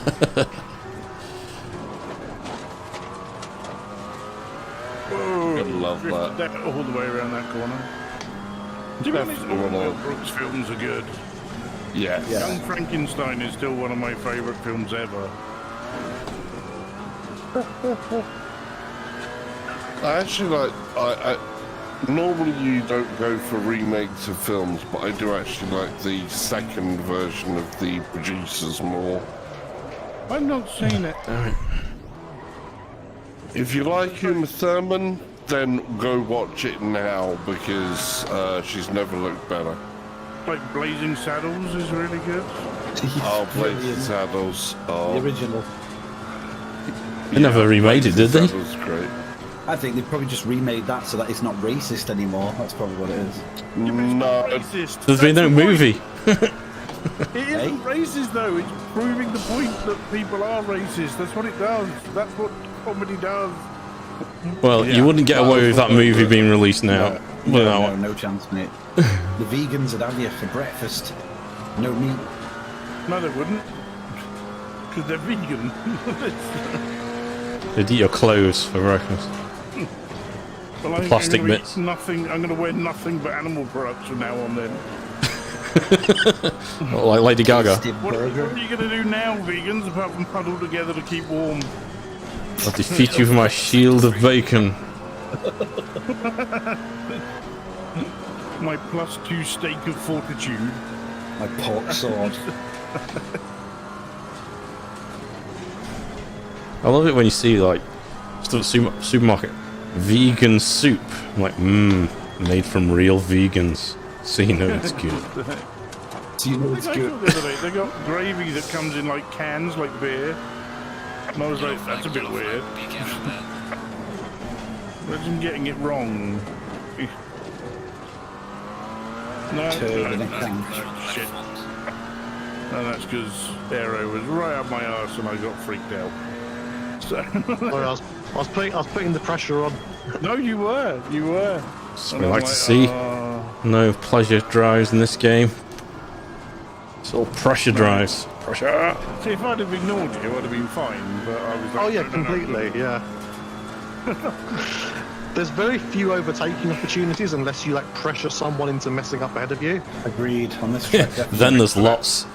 I love Drifted that. all the way around that corner. To be honest, Definitely all one Mel of- Brooks films are good. Yes. Yeah. Young Frankenstein is still one of my favourite films ever. I actually like. I normally you don't go for remakes of films, but I do actually like the second version of the producers more. I've not seen it. If you like Uma Thurman, then go watch it now because she's never looked better. Like Blazing Saddles is really good. Oh, Blazing Saddles. Oh. The original. They never remade it, did they? That was great. I think they've probably just remade that so that it's not racist anymore. That's probably what it is. No. Racist. There's been no movie. It isn't racist though. It's proving the point that people are racist. That's what it does. That's what comedy does. Well, you wouldn't get away with that movie being released now. No chance, mate. The vegans would have you for breakfast. No meat. No, they wouldn't. Because they're vegan. They'd eat your clothes for breakfast. Well, Plastic I'm gonna bits. eat nothing. I'm going to wear nothing but animal products from now on. Then. Like Lady Gaga. What are you going to do now, vegans, apart from huddle together to keep warm? I'll defeat you with my shield of bacon. My +2 stake of fortitude. My pork sword. I love it when you see like stuff at supermarket vegan soup. I'm like, made from real vegans. So you know it's good. So you know it's good. They got gravy that comes in like cans, like beer. And I was like, that's a bit weird. Imagine getting it wrong. No, shit. No, that's because Aero was right up my arse and I got freaked out. So I was putting the pressure on. No, you were. That's what we like to see. No pleasure drives in this game. It's all pressure drives. Pressure. See, if I'd have ignored you, I'd have been fine. But I was like, Oh yeah, no, completely. Yeah. There's very few overtaking opportunities unless you like pressure someone into messing up ahead of you. Agreed on this track. Then there's lots.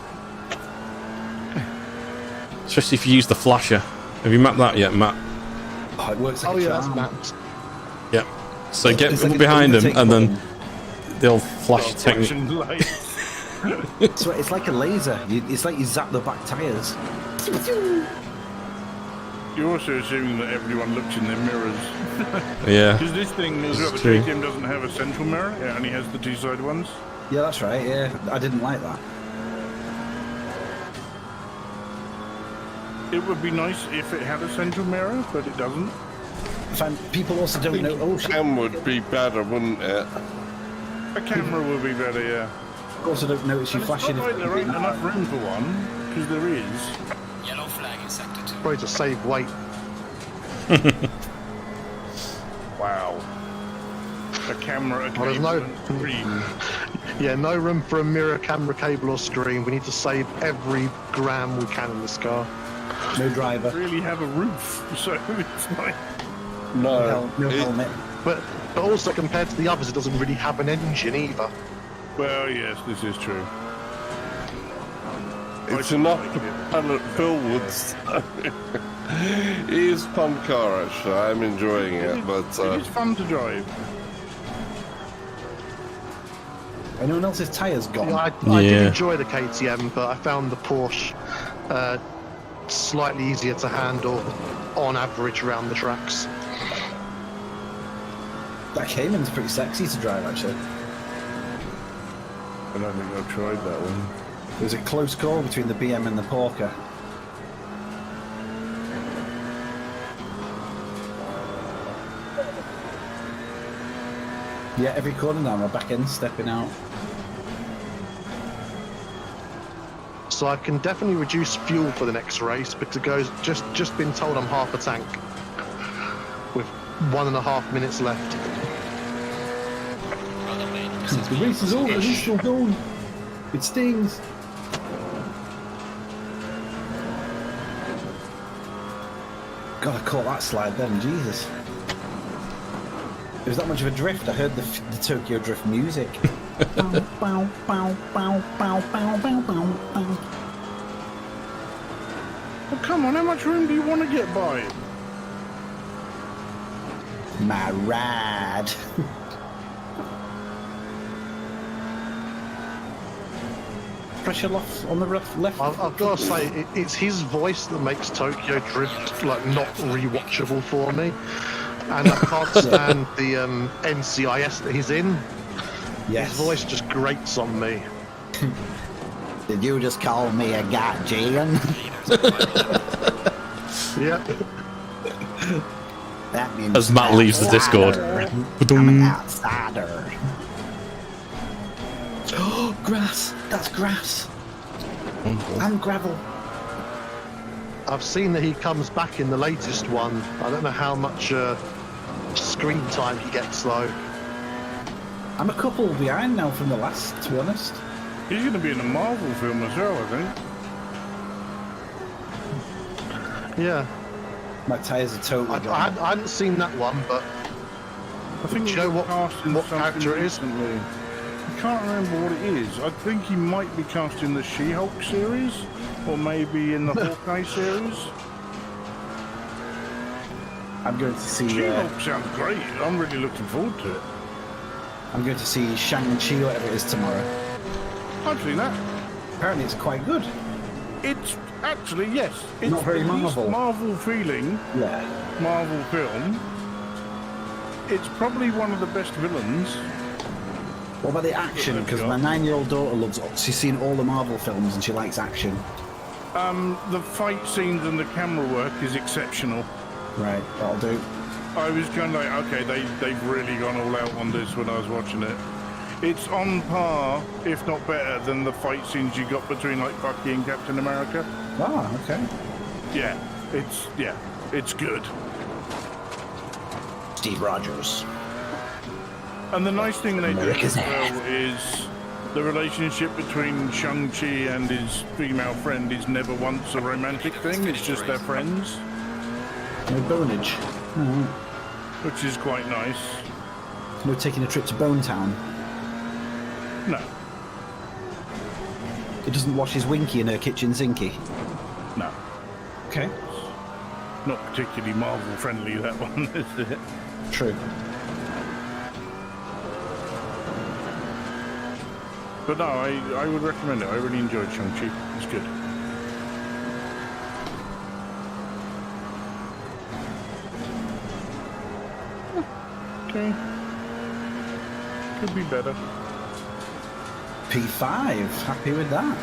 Especially if you use the flasher. Have you mapped that yet, Matt? Oh, it works like Oh a yeah, that's charm. mapped. Yep. So get It's like behind an them and then they'll flash Well, technique. flashing lights. So it's like a laser. It's like you zap the back tyres. You're also assuming that everyone looks in their mirrors. Yeah. Because this thing, as well, the It's true. KTM doesn't have a central mirror. It only has the two-side ones. Yeah, that's right. Yeah, I didn't like that. It would be nice if it had a central mirror, but it doesn't. People also don't know. Oh shit! Cam would be better, wouldn't it? A camera would be better, yeah. Also don't notice you But flashing. it's not like there ain't enough room for one, because there is. Yellow flag in sector 2. Probably to save weight. Wow. A camera, Well, there's no- screen. Yeah, no room for a mirror, camera, cable, or screen. We need to save every gram we can in this car. No driver. Really have a roof, so it's like. No. No helmet. But also compared to the others, it doesn't really have an engine either. Well, yes, this is true. It's enough to pilot forwards. It is a fun car, actually. I'm enjoying it, but It is fun to drive. Anyone else's tyres gone? Yeah, I did Yeah. enjoy the KTM, but I found the Porsche slightly easier to handle on average around the tracks. That Cayman's pretty sexy to drive, actually. I don't think I've tried that one. It was a close call between the BM and the Porker. Yeah, every corner now, my back end stepping out. So I can definitely reduce fuel for the next race, but to go just been told I'm half a tank with 1.5 minutes left. Well done, mate. The race is over, he's still going. It stings. God, I caught that slide then, Jesus. It was that much of a drift, I heard the Tokyo Drift music. Bow, bow, bow, bow, bow, bow, bow, bow, bow. Well, come on, how much room do you want to get by? My ride. pressure off on the left? I've got to say, it's his voice that makes Tokyo Drift like not rewatchable for me, and I can't stand the NCIS that he's in. Yes. His voice just grates on me. Did you just call me a Gaijin? Yeah. That means As Matt leaves the Discord. I'm an outsider. Oh, grass! That's grass! And gravel. I've seen that he comes back in the latest one. I don't know how much screen time he gets though. I'm a couple behind now from the last, to be honest. He's going to be in a Marvel film as well, I think. Yeah. My tyres are totally gone. I hadn't seen that one, but I think do you know what what character it is? recently. I can't remember what it is. I think he might be cast in the She-Hulk series, or maybe in the Hawkeye series. I'm going to see... She-Hulk sounds great. I'm really looking forward to it. I'm going to see Shang-Chi, whatever it is, tomorrow. I've seen that. Apparently it's quite good. It's actually, yes. It's Not very the least Marvel. Marvel feeling Yeah. Marvel film. It's probably one of the best villains. What about the action? Because my 9-year-old daughter loves... She's seen all the Marvel films and she likes action. The fight scenes and the camera work is exceptional. Right, that'll do. I was kind of like, okay, they've really gone all out on this when I was watching it. It's on par, if not better, than the fight scenes you got between like Bucky and Captain America. Ah, okay. Yeah, it's good. Steve Rogers. And the nice thing they do America's as well is the relationship between Shang-Chi and his female friend is never once a romantic thing, it's just they're friends. No bonage. Oh. Which is quite nice. No taking a trip to Bone Town. No. He doesn't wash his winky in her kitchen sinky. No. Okay. Not particularly Marvel friendly, that one, is it? True. But no, I would recommend it. I really enjoyed Shang-Chi. It's good. Okay. Could be better. P5. Happy with that.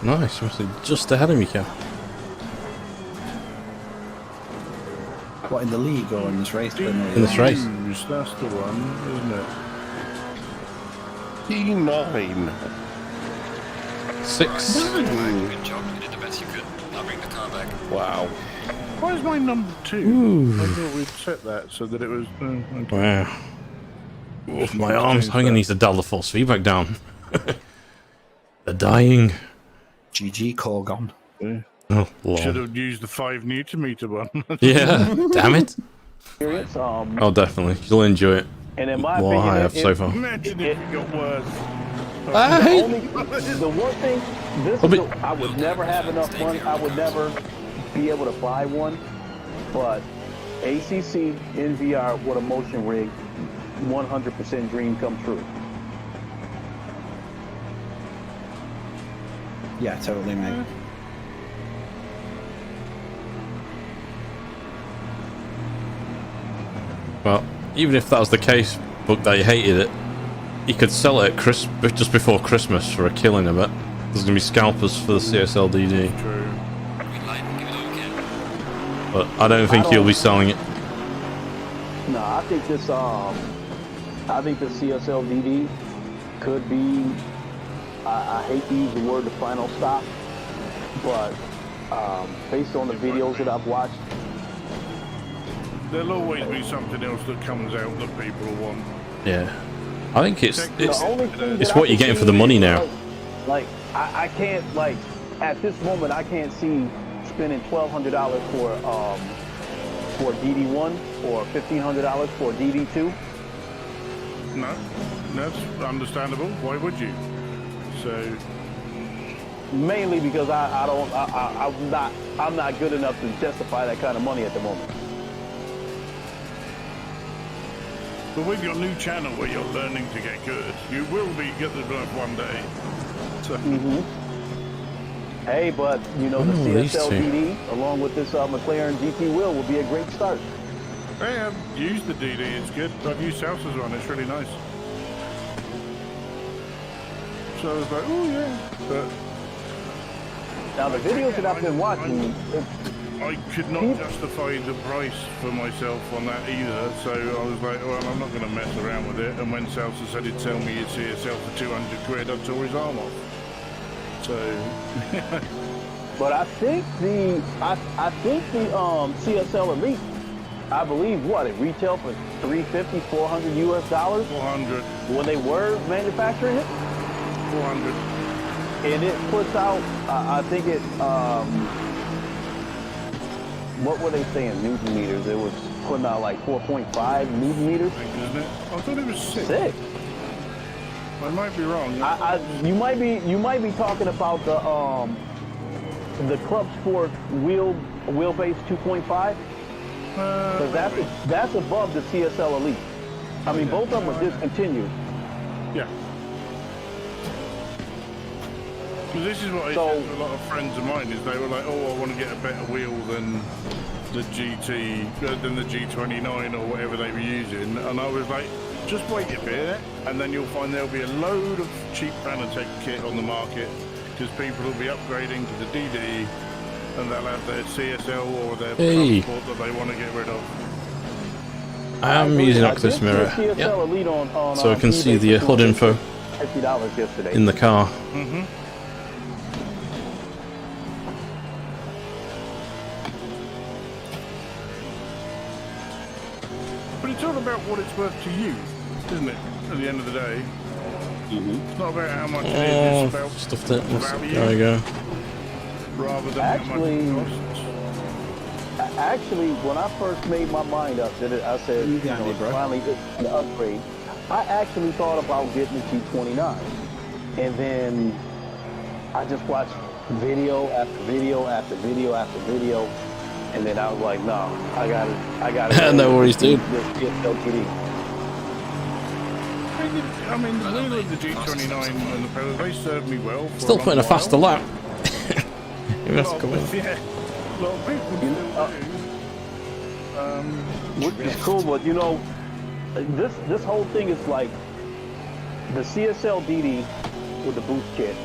Nice. Must be just ahead of me, Kev. What, in the league or in this race? In this race. That's the one, isn't it? E9. 6. Good job, you did the best you could. I'll bring the car back. Wow. Why is mine number 2? Ooh. I thought we'd set that so that it was... okay. Wow. Oof, my arms. I'm going to need to dial the force feedback down. They're dying. GG, core gone. Yeah. Oh, Lord. Should have used the 5 Newton meter one. Yeah, damn it. Oh, definitely. You'll enjoy it. And in my What I opinion, have so far. Imagine if it got worse. the one thing, I would never have enough money. I would never be able to buy one. But ACC in VR with a motion rig, 100% dream come true. Yeah, totally, mate. Well, even if that was the case, but that you hated it, you could sell it at just before Christmas for a killing of it. There's going to be scalpers for the CSL DD. True. But I don't think you'll be selling it. No, I think this. I think the CSL DD could be. I hate to use the word the final stop, but based on the videos that I've watched, There'll always be something else that comes out that people want. Yeah, I think it's it's what you're getting for the money now. Like I can't at this moment I can't see spending $1,200 for DD1 or $1,500 for DD2. No, that's understandable. Why would you? So mainly because I'm not good enough to justify that kind of money at the moment. But with your new channel where you're learning to get good, you will be good enough one day. So, Hey, but you know, the Oh, these CSL two. DD, along with this McLaren GT wheel, will be a great start. hey, I've used the DD, it's good. I've used Asus one, it's really nice. So I was like, oh yeah. But Now, the videos that I've been watching, I could not justify the price for myself on that either, so I was like, well, I'm not going to mess around with it. And when Salsa said he'd sell me his CSL for 200 quid, I tore his arm off. So, but I think the CSL Elite, I believe it retailed for $350, $400 US dollars 400, when they were manufacturing it, 400. and it puts out, I think it, what were they saying, Newton meters? It was putting out like 4.5 Newton meters. Isn't it? I thought it was 6. 6. I might be wrong. You might be talking about the Club Sport wheelbase 2.5, because that's above the CSL Elite. I mean, both of them are discontinued. Yeah. Because this is what I said to a lot of friends of mine, is they were like, oh, I want to get a better wheel than the G29 or whatever they were using, and I was like, just wait a bit, and then you'll find there'll be a load of cheap Fanatec kit on the market, because people will be upgrading to the DD, and they'll have their CSL or their transport that they want to get rid of. I am using Oculus Mirror, so I can see the HUD info $50 yesterday in the car. But it's all about what it's worth to you, isn't it? At the end of the day, it's not about how much it is. It's about Stuff that. value, There we go. rather than how much it costs. Actually, when I first made my mind up, I said, you know, it's finally an upgrade. I actually thought about getting the G29, and then I just watched video after video after video after video, and then I was like, no, I got it. No worries, dude. I mean, the wheel of the G29 and the pedals, they served me well. For Still putting a faster while. lap. You have to come in. Yeah, a lot of people still do. Which is cool, but you know, this whole thing is like the CSL DD with the boost kit,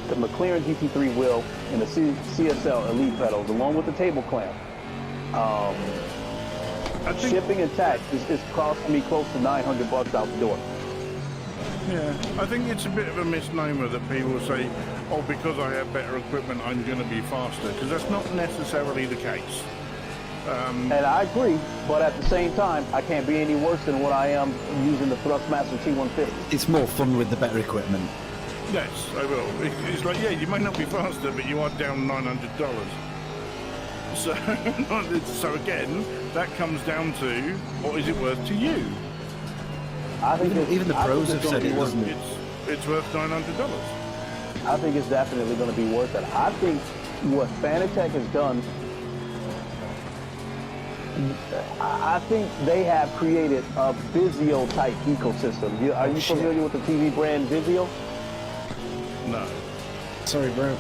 the McLaren GT3 wheel, and the CSL Elite pedals, along with the table clamp. Shipping and tax is costing me close to $900 out the door. Yeah, I think it's a bit of a misnomer that people say, oh, because I have better equipment, I'm going to be faster, because that's not necessarily the case. And I agree, but at the same time, I can't be any worse than what I am using the Thrustmaster T150. It's more fun with the better equipment. Yes, I will. It's like, yeah, you might not be faster, but you are down $900. So, so again, that comes down to, what is it worth to you? I think Even the pros have said it doesn't. It's worth $900. I think it's definitely going to be worth it. I think what Fanatec has done, I think they have created a Vizio-type ecosystem. Are you familiar with the TV brand Vizio? No. Sorry, bro.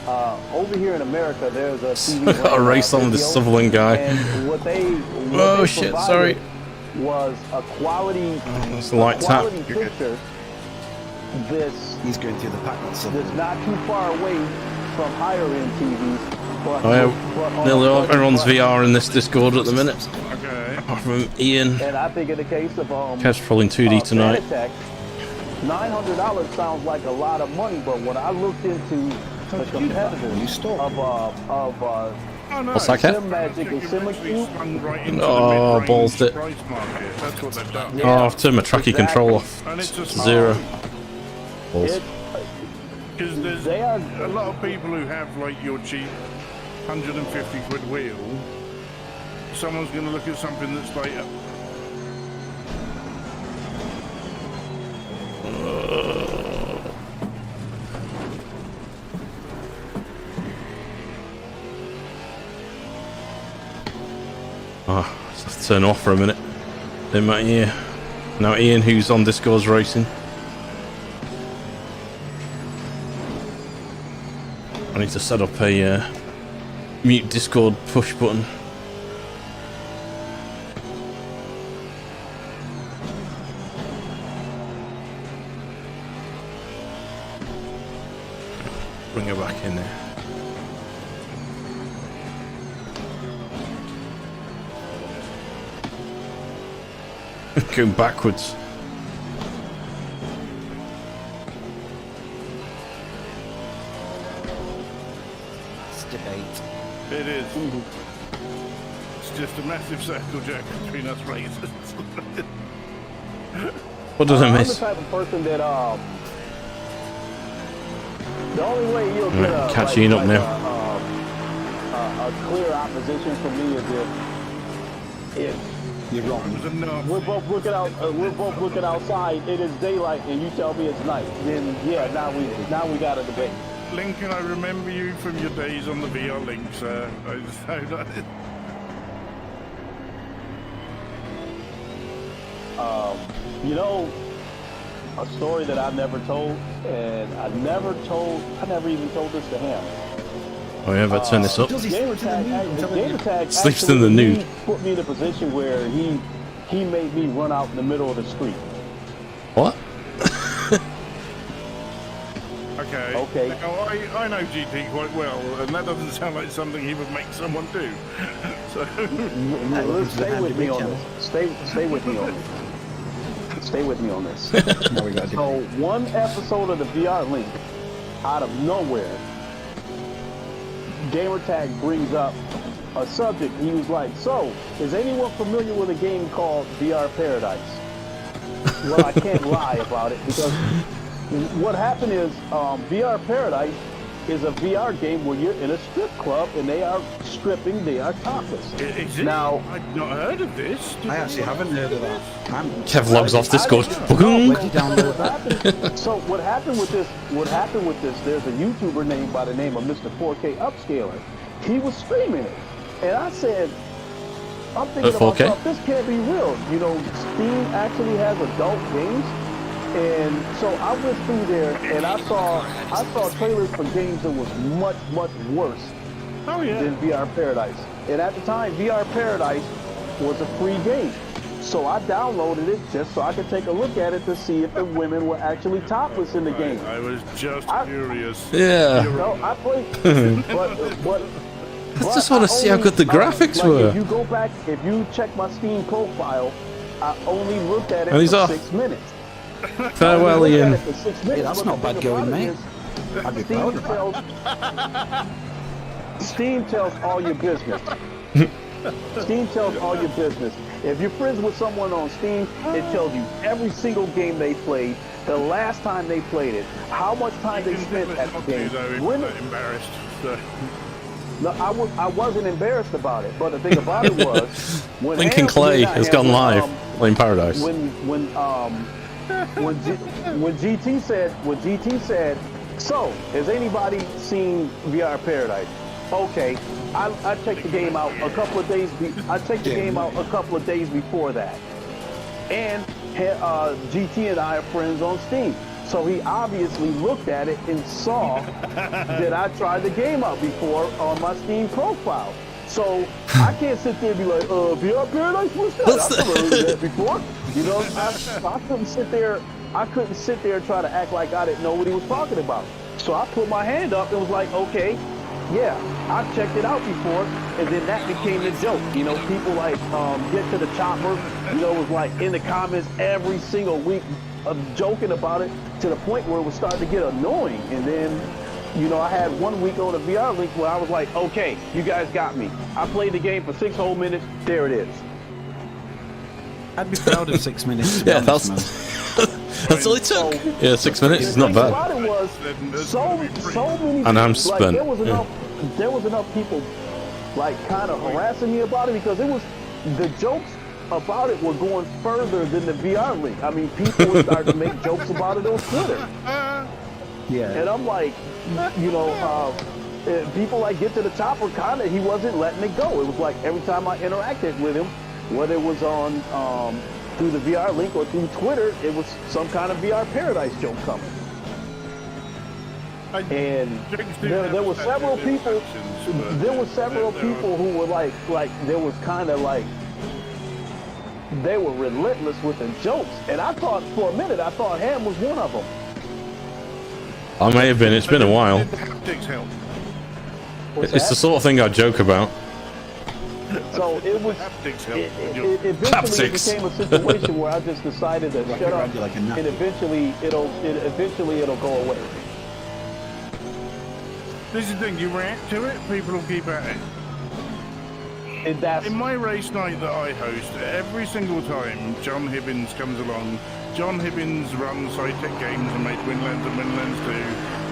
Over here in America, there's a TV I got a race on with this Sutherland guy. And what they Shit, sorry. Was a quality, that's a light tap. picture. He's going through the pack. That's not too far away from higher end TVs. But, Nearly everyone's VR in this Discord at the minute. Okay. Apart from Ian. And I think in the case of Kev's probably in 2D tonight. Fanatec, $900 sounds like a lot of money, but when I looked into the competitors of What's that, Kev? Magic and SimmerCube. Oh, balls it. That's what they've done. Oh, I've turned my tracking control off And it's to just 0. Balls. Because there's a lot of people who have like your cheap 150 quid wheel. Someone's going to look at something that's like Oh, just have to turn off for a minute. Then my ear. Now Ian, who's on Discord's racing. I need to set up a mute Discord push button. Bring her back in there. Going backwards. It's debate. It is. It's just a massive circle jerk between us racers. What did I I'm the miss? type of person that the only way you'll get a catching up now. a clear opposition from me is if You're wrong. we're both looking outside. It is daylight, and you tell me it's night. Then yeah, now we got a debate. Lincoln, I remember you from your days on the VR link, sir. You know, a story that I never told, and I never even told this to him. Oh yeah, but turn this up. Gamertag Sleeps in the nude. put me in a position where he made me run out in the middle of the street. What? Okay. Now, I know GT quite well, and that doesn't sound like something he would make someone do. So Stay with me on this. Stay with me on this. Stay with me on this. So one episode of the VR link, out of nowhere, Gamertag brings up a subject. He was like, "So, is anyone familiar with a game called VR Paradise?" Well, I can't lie about it because what happened is VR Paradise is a VR game where you're in a strip club and they are stripping, they are topless. Is it? Now, I've not heard of this. I actually haven't heard of that. Kev logs off Discord. So what happened with this? There's a YouTuber named by the name of Mr. 4K Upscaler. He was streaming it, and I said, "I'm thinking about myself, this can't be real." You know, Steam actually has adult games, and so I went through there and I saw trailers for games that was much worse than VR Paradise. And at the time, VR Paradise was a free game. So I downloaded it just so I could take a look at it to see if the women were actually topless in the game. I was just curious. Yeah. No, I played, but I just want to see how good the graphics were. If you go back, if you check my Steam profile, I only looked at it And he's for off. 6 minutes. Farewell, Ian. Hey, that's not bad going, mate. I'd be proud of that. Steam tells all your business. Steam tells all your business. If you're friends with someone on Steam, it tells you every single game they played, the last time they played it, how much time they spent at the game. Embarrassed. So. No, I wasn't embarrassed about it, but the thing about it was when Lincoln Clay has gone live playing Paradise. When GT said, "So, has anybody seen VR Paradise?" Okay, I checked the game out a couple of days. I checked the game out a couple of days before that, and GT and I are friends on Steam. So he obviously looked at it and saw that I tried the game out before on my Steam profile. So I can't sit there and be like, VR Paradise, what's that? I've never heard of that before. You know, I couldn't sit there and try to act like I didn't know what he was talking about. So I put my hand up and was like, okay, yeah, I've checked it out before. And then that became the joke. You know, people like Get to the Chopper, you know, was like in the comments every single week joking about it to the point where it was starting to get annoying. And then, you know, I had 1 week on the VR link where I was like, okay, you guys got me. I played the game for 6 whole minutes. There it is. I'd be proud of 6 minutes. Yeah, that's all it took. Yeah, 6 minutes is not bad. The thing about it was so many. And I'm like, spent. There was enough people like kind of harassing me about it because it was the jokes about it were going further than the VR link. I mean, people would start to make jokes about it on Twitter. Yeah. And I'm like, you know, people like Get to the Chopper he wasn't letting it go. It was like every time I interacted with him, whether it was on through the VR link or through Twitter, it was some kind of VR Paradise joke coming. And there were several people. There were several people who were like there was kind of like they were relentless with the jokes, and I thought for a minute Ham was one of them. I may have been. It's been a while. Haptics help. It's the sort of thing I joke about. So it was. Haptics help. It eventually became a situation where I just decided to shut up, and eventually it'll go away. This is the thing, you react to it, people will keep at it. In my race night that I host, every single time John Hibbins comes along, John Hibbins runs SciTech Games and makes Winlands and Winlands 2.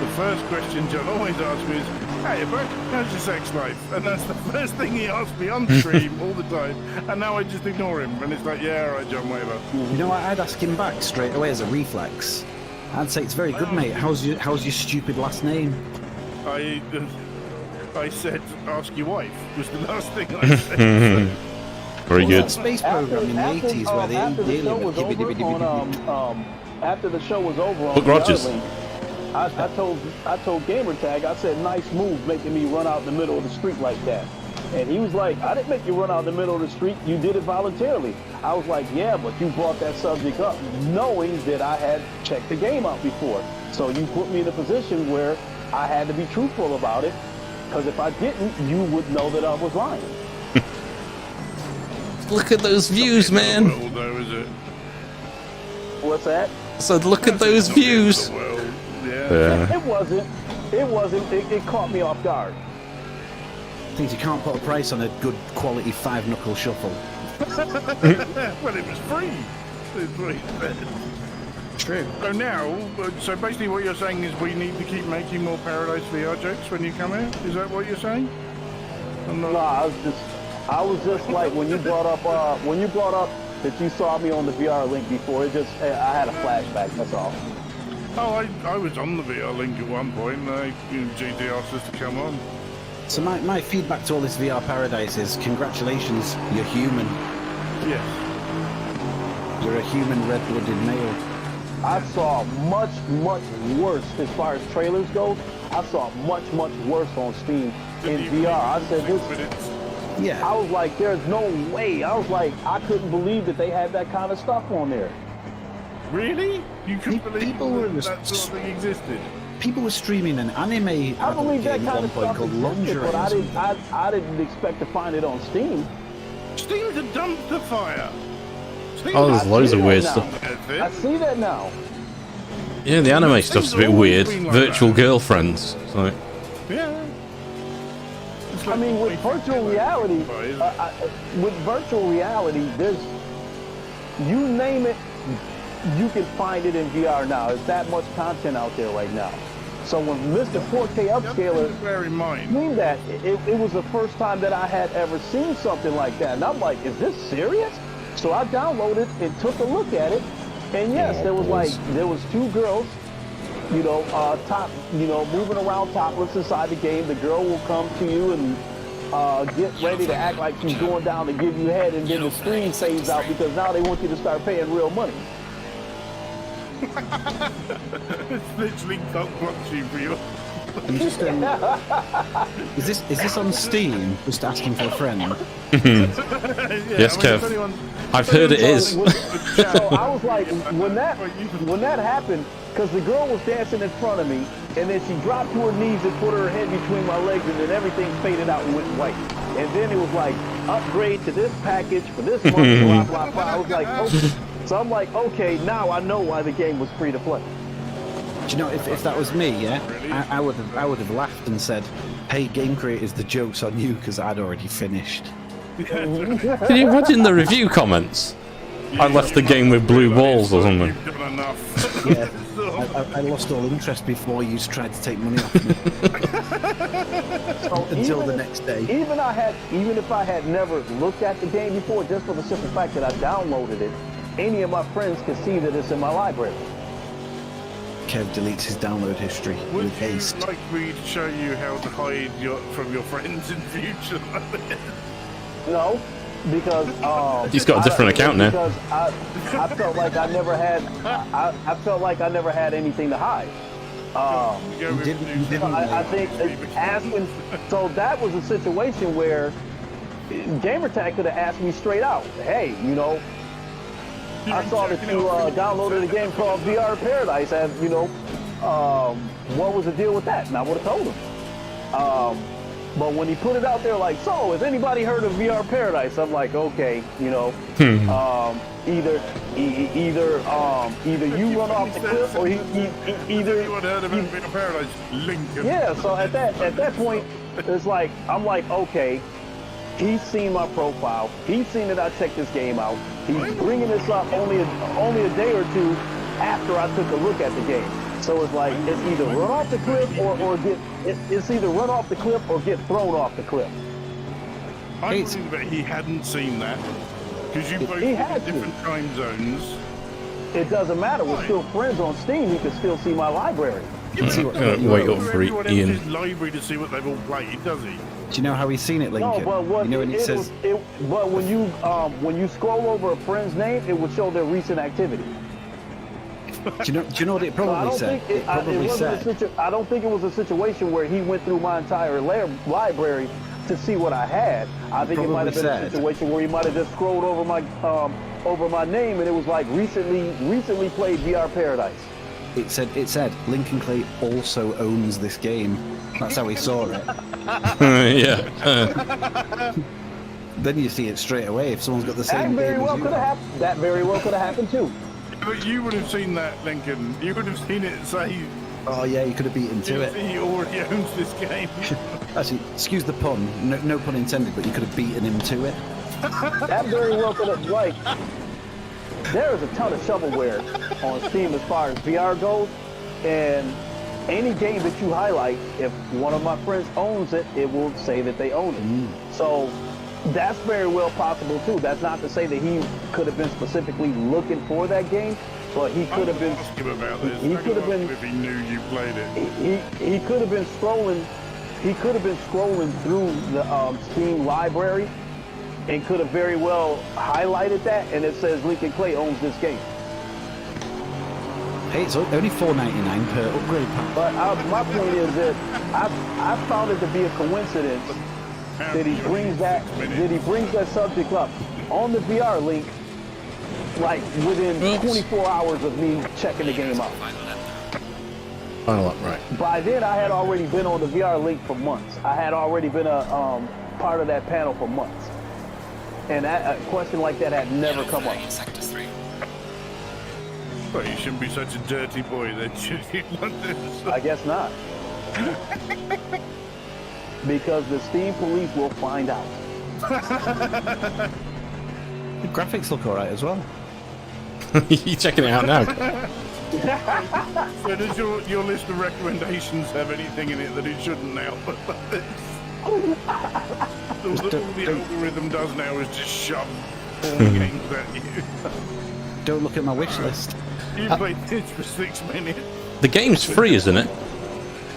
The first question John always asks me is, hey, bro, how's your sex life? And that's the first thing he asks me on stream all the time. And now I just ignore him. And it's like, yeah, all right, John, whatever. You know, I'd ask him back straight away as a reflex. I'd say, it's very good, mate. How's your stupid last name? I said, ask your wife, was the last thing I said. Very good. Space program in the 80s where they after the show was over, after the show was over on Book Rogers. I told Gamertag, I said, nice move making me run out in the middle of the street like that. And he was like, I didn't make you run out in the middle of the street, you did it voluntarily. I was like, yeah, but you brought that subject up knowing that I had checked the game out before. So you put me in a position where I had to be truthful about it, because if I didn't, you would know that I was lying. Look at those views, man. Though, is it? What's that? So look at those views. Yeah. It wasn't. It caught me off guard. Things you can't put a price on a good quality 5-knuckle shuffle. Well, it was free. True. So basically what you're saying is we need to keep making more Paradise VR jokes when you come out? Is that what you're saying? No, I was just like when you brought up that you saw me on the VR link before, I had a flashback, that's all. Oh, I was on the VR link at one point, GT asked us to come on. So my feedback to all this VR Paradise is, congratulations, you're human. Yes. You're a human red-blooded male. I saw much worse as far as trailers go. I saw much worse on Steam in VR. I said this. Yeah. I was like, there's no way. I was like, I couldn't believe that they had that kind of stuff on there. Really? You couldn't believe that sort of thing existed? People were streaming an anime I believe that game kind at one of point stuff called existed, Lingerie. but I didn't expect to find it on Steam. Steam's a dumpster fire. Oh, there's loads of weird stuff. I see that now. Yeah, the anime stuff's a bit weird. Virtual girlfriends. It's like, yeah. I mean, with virtual reality, there's, you name it, you can find it in VR now. There's that much content out there right now. So when Mr. 4K Upscaler seen that, it was the first time that I had ever seen something like that. And I'm like, is this serious? So I downloaded and took a look at it. And yes, there was two girls, moving around topless inside the game. The girl will come to you and get ready to act like she's going down to give you head, and then the screen fades out because now they want you to start paying real money. It's literally cock blockchain for you. I'm just, is this on Steam? Just asking for a friend. Yes, Kev. I've heard it is. So I was like, when that happened, because the girl was dancing in front of me, and then she dropped to her knees and put her head between my legs, and then everything faded out and went white. And then it was like, upgrade to this package for this month, blah, blah, blah. I was like, okay. So I'm like, okay, now I know why the game was free to play. Do you know, if that was me, yeah, I would have laughed and said, hey, game creators, the joke's on you, because I'd already finished. Can you imagine the review comments? I left the game with blue balls or something. You've done enough. Yeah, I lost all interest before you tried to take money off me. Until the next day. Even if I had never looked at the game before, just for the simple fact that I downloaded it, any of my friends can see that it's in my library. Kev deletes his download history with haste. Would you like me to show you how to hide from your friends in future? No, because he's got a different account now. Because I felt like I never had anything to hide. I think asking. So that was a situation where Gamertag could have asked me straight out, "Hey, you know, I saw that you downloaded a game called VR Paradise, and you know, what was the deal with that?" And I would have told him. But when he put it out there like, "So, has anybody heard of VR Paradise?" I'm like, "Okay, you know, either you run off the cliff, or either anyone heard of VR Paradise? Lincoln." Yeah. So at that point, it's like I'm like, okay, he's seen my profile. He's seen that I checked this game out. He's bringing this up only a day or two after I took a look at the game. So it's like it's either run off the cliff it's either run off the cliff or get thrown off the cliff. I believe that he hadn't seen that because you both in different time zones. It doesn't matter. We're still friends on Steam. He can still see my library. Wait up for Ian. His library to see what they've all played, does he? Do you know how he's seen it, Lincoln? No, but what you know when it says. But when you scroll over a friend's name, it would show their recent activity. Do you know what it probably said? I don't think it was a situation where he went through my entire library to see what I had. I think it might have been a situation where he might have just scrolled over my name, and it was like recently played VR Paradise. It said Lincoln Clay also owns this game. That's how he saw it. Yeah. Then you see it straight away if someone's got the same. That very well could have happened too. But you would have seen that, Lincoln. You would have seen it say. Oh yeah, you could have beaten to it. He already owns this game. Actually, excuse the pun. No pun intended, but you could have beaten him to it. That very well could have, like, there is a ton of shovelware on Steam as far as VR goes, and any game that you highlight, if one of my friends owns it, it will say that they own it. So that's very well possible too. That's not to say that he could have been specifically looking for that game, but he could have been. Ask him about this. He could have been. If he knew you played it. He could have been scrolling. He could have been scrolling through the Steam library, and could have very well highlighted that, and it says Lincoln Clay owns this game. Hey, it's only $4.99 per upgrade pack. But my point is that I found it to be a coincidence that he brings that subject up on the VR link, like within 24 hours of me checking the game out. Final up, right. By then, I had already been on the VR link for months. I had already been a part of that panel for months, and a question like that had never come up. Well, you shouldn't be such a dirty boy then, should you? I guess not. Because the Steam police will find out. The graphics look alright as well. You checking it out now? So does your list of recommendations have anything in it that it shouldn't now? All the algorithm does now is just shove all games at you. Don't look at my wish list. You played this for 6 minutes. The game's free, isn't it?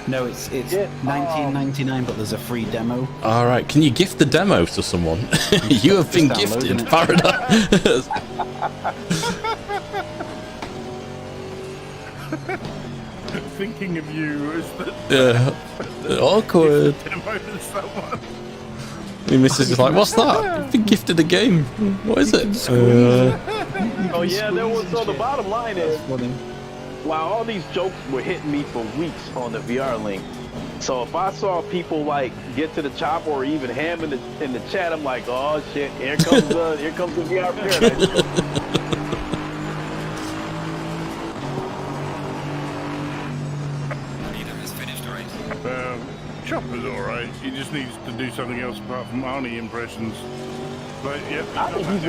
No, it's $19.99, but there's a free demo. All right, can you gift the demo to someone? You have been gifted Paradise. Thinking of you as the awkward. demo to someone. My missus is like, "What's that? I've been gifted a game. What is it?" Oh yeah, there was. So the bottom line is, while all these jokes were hitting me for weeks on the VR link, so if I saw people like get to the chopper or even Ham in the chat, I'm like, oh shit, here comes the VR Paradise. Chopper's alright. He just needs to do something else apart from Arnie impressions. But yeah, I think he's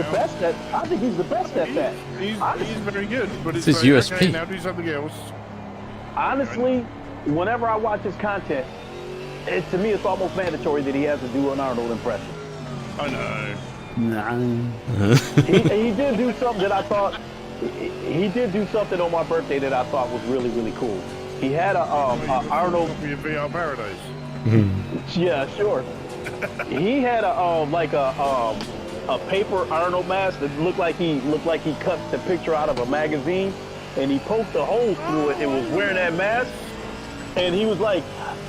the best at that. He's very good. But it's his like, USP. okay, now do something else. Honestly, whenever I watch his content, to me it's almost mandatory that he has to do an Arnold impression. I know. Nah. He did do something that I thought. He did do something on my birthday that I thought was really, really cool. He had a Arnold. VR Paradise. Yeah, sure. He had a paper Arnold mask that looked like he cut the picture out of a magazine, and he poked a hole through it. It was wearing that mask, And he was like,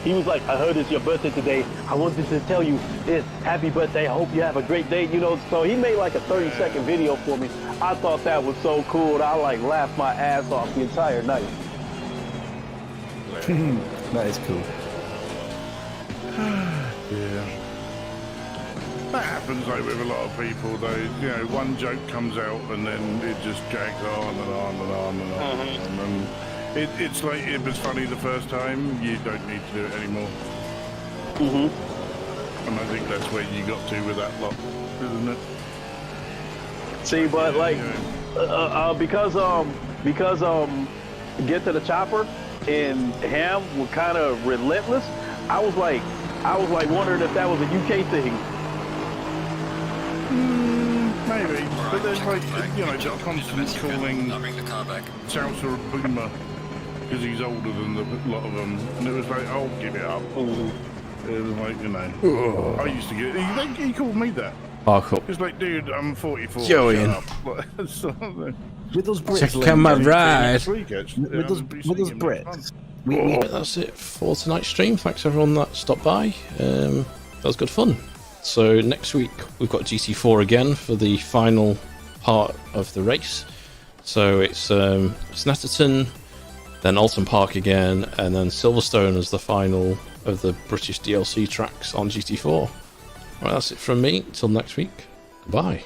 I heard it's your birthday today. I wanted to tell you this. Happy birthday. I hope you have a great day. You know, so he made like a 30-second video for me. I thought that was so cool. I like laughed my ass off the entire night. That is cool. Yeah. That happens though with a lot of people though. You know, one joke comes out and then it just drags on and on and on and on. And it's like it was funny the first time, you don't need to do it anymore. And I think that's where you got to with that lot, isn't it? See, but like, because Get to the Chopper and Ham were kind of relentless. I was like wondering if that was a UK thing. Maybe, but there's like, you know, the constant calling Chowser a boomer because he's older than a lot of them, and it was like, oh, give it up. It was like, you know, I used to get. He called me that. Parkour. It's like, dude, I'm 44. Join. Shut up. With us Brits, Check out my ride. with us Brits. That's it for tonight's stream. Thanks everyone that stopped by. That was good fun. So next week we've got GT4 again for the final part of the race. So it's Snetterton, then Oulton Park again, and then Silverstone as the final of the British DLC tracks on GT4. Right, that's it from me. Till next week. Goodbye.